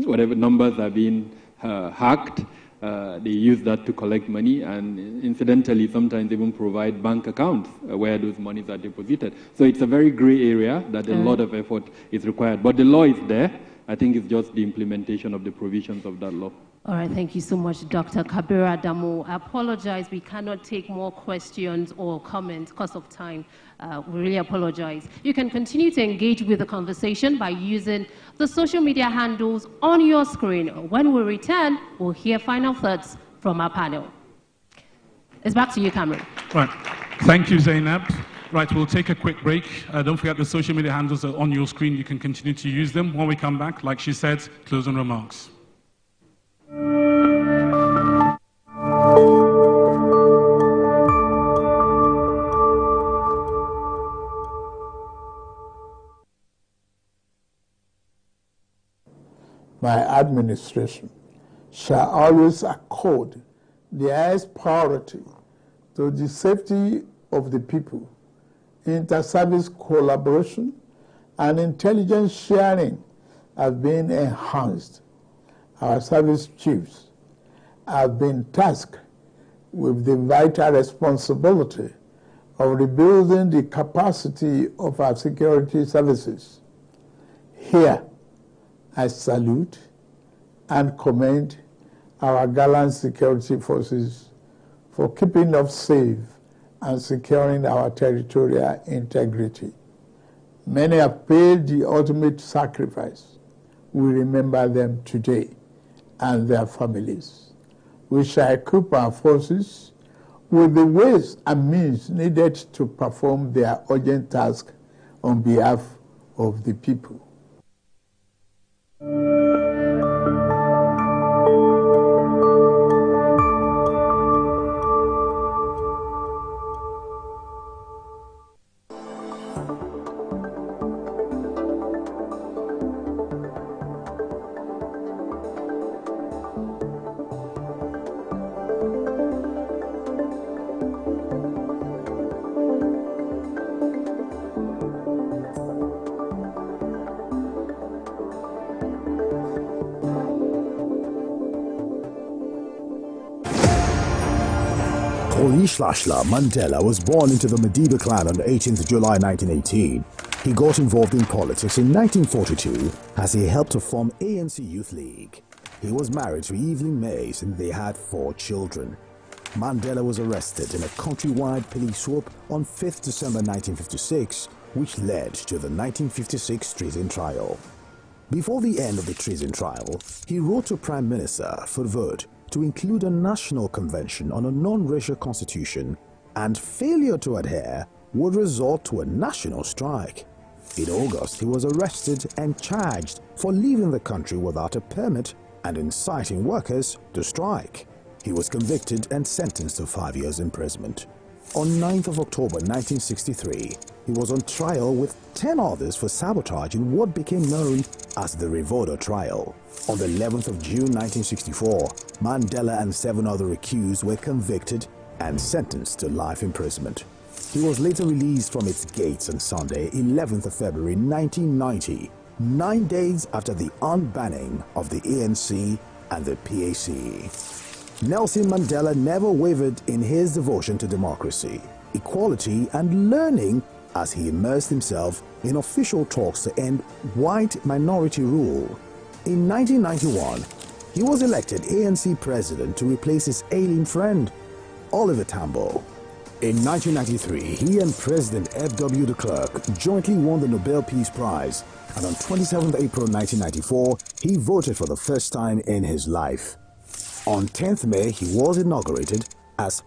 whatever numbers are being hacked. They use that to collect money, and incidentally, sometimes even provide bank accounts where those monies are deposited. So it's a very gray area that a lot of effort is required. But the law is there. I think it's just the implementation of the provisions of that law. All right, thank you so much, Dr. Kabir Adamo. I apologize, we cannot take more questions or comments because of time. We really apologize. You can continue to engage with the conversation by using the social media handles on your screen. When we return, we'll hear final thoughts from our panel. It's back to you, Cameron. Right. Thank you, Zainab. Right, we'll take a quick break. Don't forget the social media handles are on your screen. You can continue to use them. When we come back, like she said, closing remarks. My administration shall always accord the highest priority to the safety of the people, inter-service collaboration, and intelligence sharing have been enhanced. Our service chiefs have been tasked with the vital responsibility of rebuilding the capacity of our security services. Here, I salute and commend our gallant security forces for keeping us safe and securing our territorial integrity. Many have paid the ultimate sacrifice. We remember them today and their families. We shall equip our forces with the ways and means needed to perform their urgent task on behalf of the people. Mandela was born into the Madiba clan on 18th July 1918. He got involved in politics in 1942 as he helped to form ANC Youth League. He was married to Evelyn Mays and they had 4 children. Mandela was arrested in a countrywide police swoop on 5th December 1956, which led to the 1956 treason trial. Before the end of the treason trial, he wrote to Prime Minister for vote to include a national convention on a non-racial constitution, and failure to adhere would result to a national strike. In August, he was arrested and charged for leaving the country without a permit and inciting workers to strike. He was convicted and sentenced to 5 years imprisonment. On 9th of October 1963, he was on trial with 10 others for sabotage in what became known as the Revolver trial. On the 11th of June 1964, Mandela and 7 other accused were convicted and sentenced to life imprisonment. He was later released from its gates on Sunday, 11th of February 1990, 9 days after the unbanning of the ANC and the PAC. Nelson Mandela never wavered in his devotion to democracy, equality, and learning as he immersed himself in official talks to end white minority rule. In 1991, he was elected ANC president to replace his ailing friend, Oliver Tambo. In 1993, he and President F.W. de Klerk jointly won the Nobel Peace Prize, and on 27 April 1994, he voted for the first time in his life. On 10th May, he was inaugurated as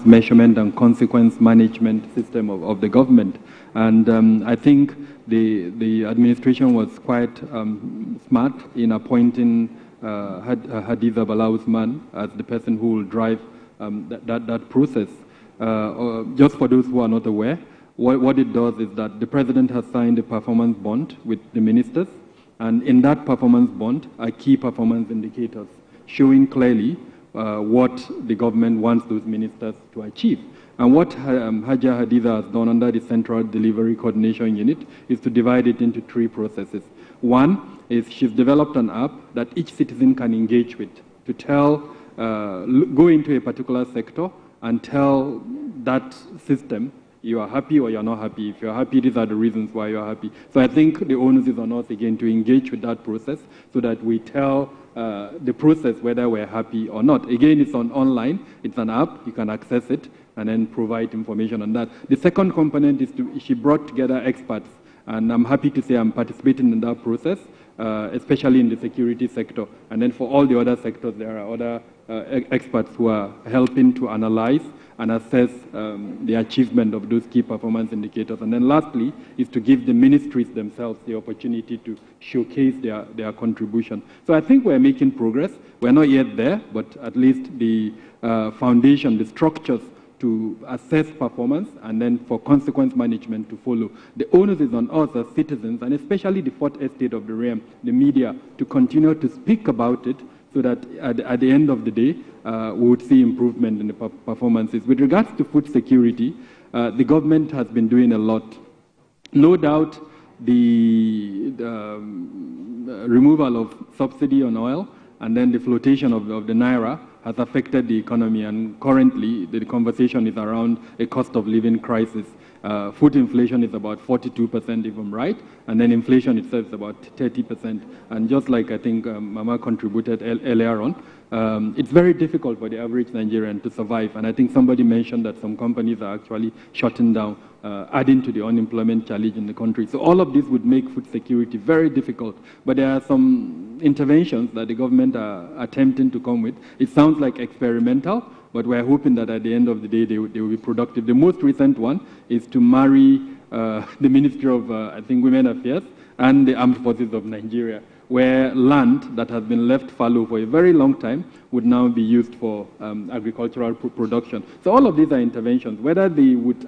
measurement and consequence management system of the government. And I think the administration was quite smart in appointing Hadiza Balausman as the person who will drive that process. Just for those who are not aware, what it does is that the president has signed a performance bond with the ministers, and in that performance bond are key performance indicators showing clearly what the government wants those ministers to achieve. And what Haja Hadiza has done under the Central Delivery Coordination Unit is to divide it into 3 processes. One is she's developed an app that each citizen can engage with to tell, go into a particular sector and tell that system you are happy or you're not happy. If you're happy, these are the reasons why you're happy. So I think the onus is on us again to engage with that process so that we tell the process whether we're happy or not. Again, it's online, it's an app, you can access it and then provide information on that. The second component is she brought together experts, and I'm happy to say I'm participating in that process, especially in the security sector. And then for all the other sectors, there are other experts who are helping to analyze and assess the achievement of those key performance indicators. And then lastly is to give the ministries themselves the opportunity to showcase their contribution. So I think we're making progress. We're not yet there, but at least the foundation, the structures to assess performance and then for consequence management to follow. The onus is on us as citizens, and especially the fourth estate of the realm, the media, to continue to speak about it so that at the end of the day, we would see improvement in the performances. With regards to food security, the government has been doing a lot. No doubt the removal of subsidy on oil and then the flotation of the naira has affected the economy, and currently the conversation is around a cost of living crisis. Food inflation is about 42%, if I'm right, and then inflation itself is about 30%. And just like I think Mama contributed earlier on, it's very difficult for the average Nigerian to survive. And I think somebody mentioned that some companies are actually shutting down, adding to the unemployment challenge in the country. So all of this would make food security very difficult. But there are some interventions that the government are attempting to come with. It sounds like experimental, but we're hoping that at the end of the day, they will be productive. The most recent one is to marry the Ministry of, I think, Women Affairs and the Armed Forces of Nigeria, where land that has been left fallow for a very long time would now be used for agricultural production. So all of these are interventions. Whether they would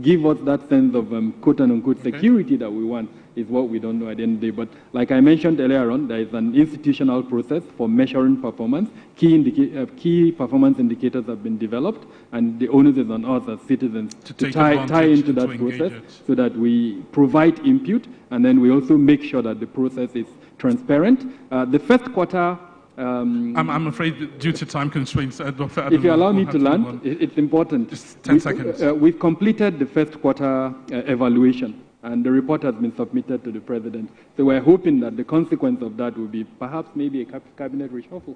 give us that sense of quote-unquote security that we want is what we don't know at the end of the day. But like I mentioned earlier on, there is an institutional process for measuring performance. Key performance indicators have been developed, and the onus is on us as citizens to tie into that process so that we provide input, and then we also make sure that the process is transparent. The first quarter... I'm afraid due to time constraints, if you allow me to land, it's important. Just 10 seconds. We've completed the first quarter evaluation, and the report has been submitted to the president. So we're hoping that the consequence of that will be perhaps maybe a cabinet reshuffle.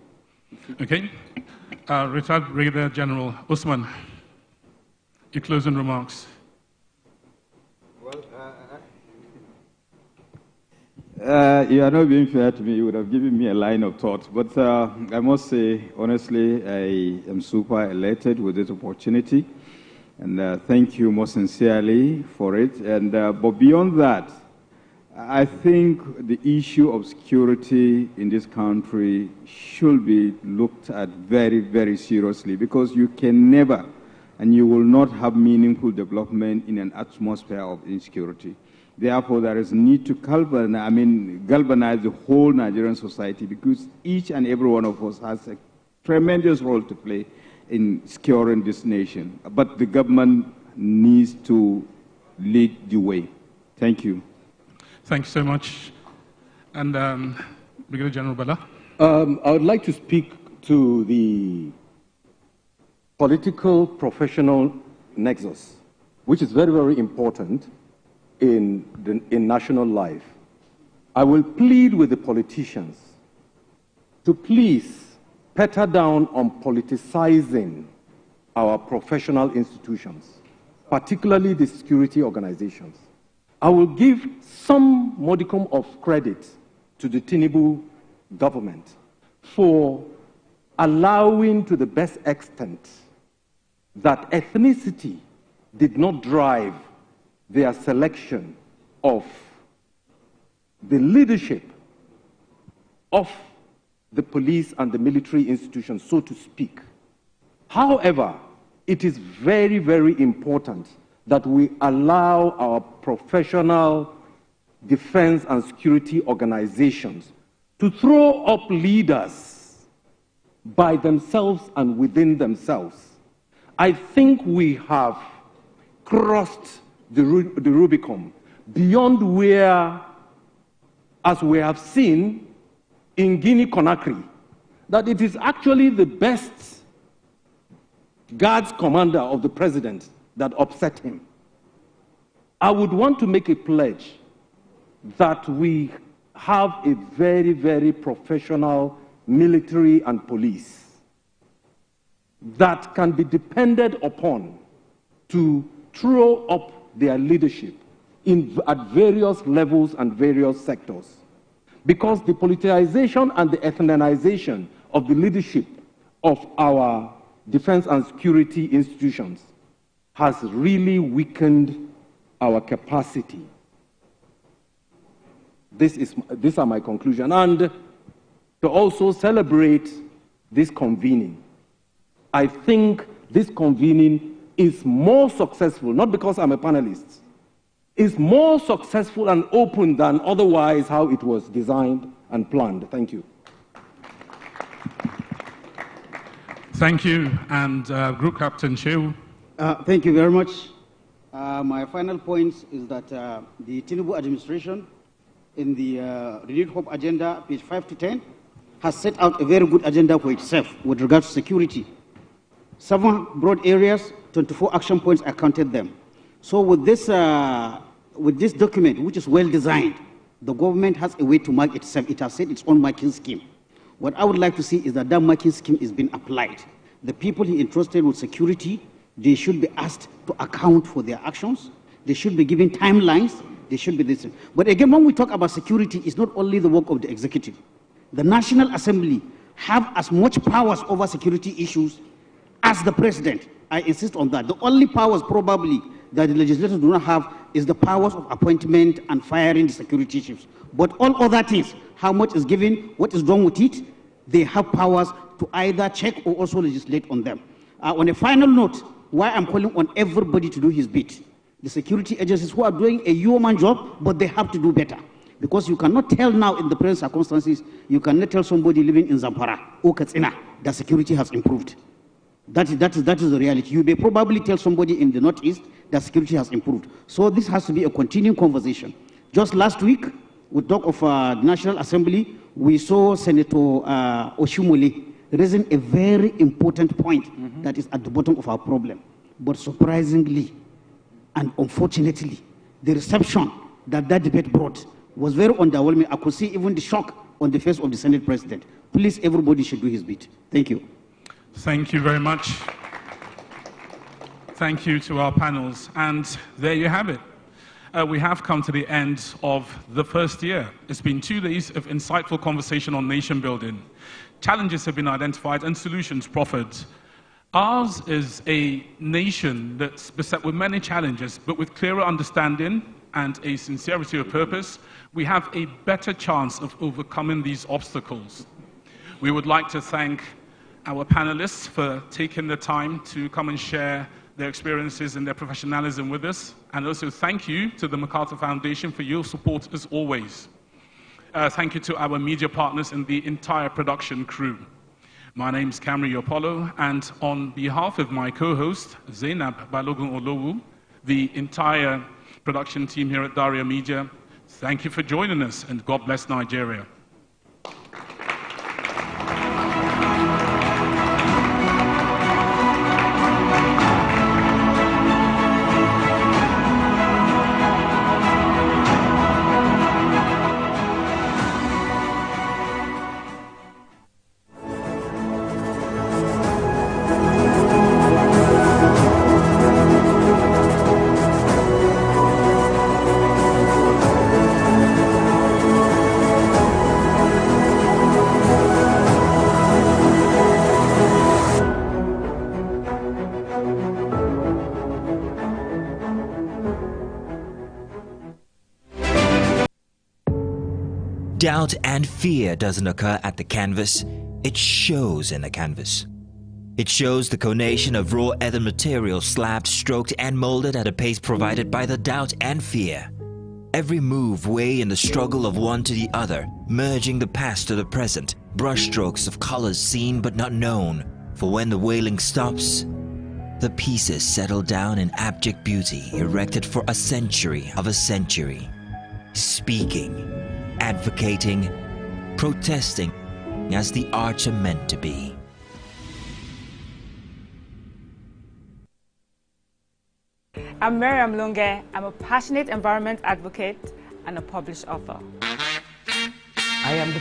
Okay. Retired Brigadier General Usman, your closing remarks. You are not being fair to me. You would have given me a line of thought. But I must say, honestly, I am super elated with this opportunity. And thank you most sincerely for it. And but beyond that, I think the issue of security in this country should be looked at very, very seriously, because you can never and you will not have meaningful development in an atmosphere of insecurity. Therefore, there is a need to galvanize the whole Nigerian society, because each and every one of us has a tremendous role to play in securing this nation. But the government needs to lead the way. Thank you. Thank you so much. And Brigadier General Bala? I would like to speak to the political-professional nexus, which is very, very important in national life. I will plead with the politicians to please petter down on politicizing our professional institutions, particularly the security organizations. I will give some modicum of credit to the Tinubu government for allowing to the best extent that ethnicity did not drive their selection of the leadership of the police and the military institutions, so to speak. However, it is very, very important that we allow our professional defense and security organizations to throw up leaders by themselves and within themselves. I think we have crossed the Rubicon beyond where, as we have seen in Guinea-Conakry, that it is actually the best guards commander of the president that upset him. I would want to make a pledge that we have a very, very professional military and police that can be depended upon to throw up their leadership at various levels and various sectors. Because the politicization and the ethnicization of the leadership of our defense and security institutions has really weakened our capacity. These are my conclusions. And to also celebrate this convening, I think this convening is more successful, not because I'm a panelist, is more successful and open than otherwise how it was designed and planned. Thank you. Thank you. And Group Captain Shehu. Thank you very much. My final point is that the Tinubu administration in the Renewed Hope agenda, page 5 to 10, has set out a very good agenda for itself with regard to security. 7 broad areas, 24 action points, I counted them. So with this document, which is well designed, the government has a way to mark itself. It has set its own marking scheme. What I would like to see is that that marking scheme is being applied. The people he entrusted with security, they should be asked to account for their actions. They should be given timelines. They should be this. But again, when we talk about security, it's not only the work of the executive. The National Assembly have as much powers over security issues as the president. I insist on that. The only powers probably that the legislators do not have is the powers of appointment and firing the security chiefs. But all other things, how much is given, what is done with it, they have powers to either check or also legislate on them. On a final note, why I'm calling on everybody to do his bit. The security agencies who are doing a yeoman job, but they have to do better. Because you cannot tell now in the present circumstances, you cannot tell somebody living in Zamfara or Katsina that security has improved. That is the reality. You may probably tell somebody in the Northeast that security has improved. So this has to be a continuing conversation. Just last week, we talk of the National Assembly, we saw Senator Oshumole raising a very important point that is at the bottom of our problem. But surprisingly and unfortunately, the reception that debate brought was very underwhelming. I could see even the shock on the face of the Senate President. Please, everybody should do his bit. Thank you. Thank you very much. Thank you to our panels. And there you have it. We have come to the end of the first year. It's been 2 days of insightful conversation on nation building. Challenges have been identified and solutions proffered. Ours is a nation that's beset with many challenges, but with clearer understanding and a sincerity of purpose, we have a better chance of overcoming these obstacles. We would like to thank our panelists for taking the time to come and share their experiences and their professionalism with us. And also thank you to the MacArthur Foundation for your support as always. Thank you to our media partners and the entire production crew. My name's Camry Apollo, and on behalf of my co-host, Zainab Balogun Olowu, the entire production team here at Daria Media, thank you for joining us, and God bless Nigeria. Doubt and fear doesn't occur at the canvas, it shows in the canvas. It shows the conation of raw earthen material slabbed, stroked and molded at a pace provided by the doubt and fear. Every move way in the struggle of one to the other, merging the past to the present, brushstrokes of colors seen but not known. For when the wailing stops, the pieces settle down in abject beauty erected for a century of a century. Speaking, advocating, protesting as the arts are meant to be. I'm Miriam Lunge. I'm a passionate environment advocate and a published author. I am the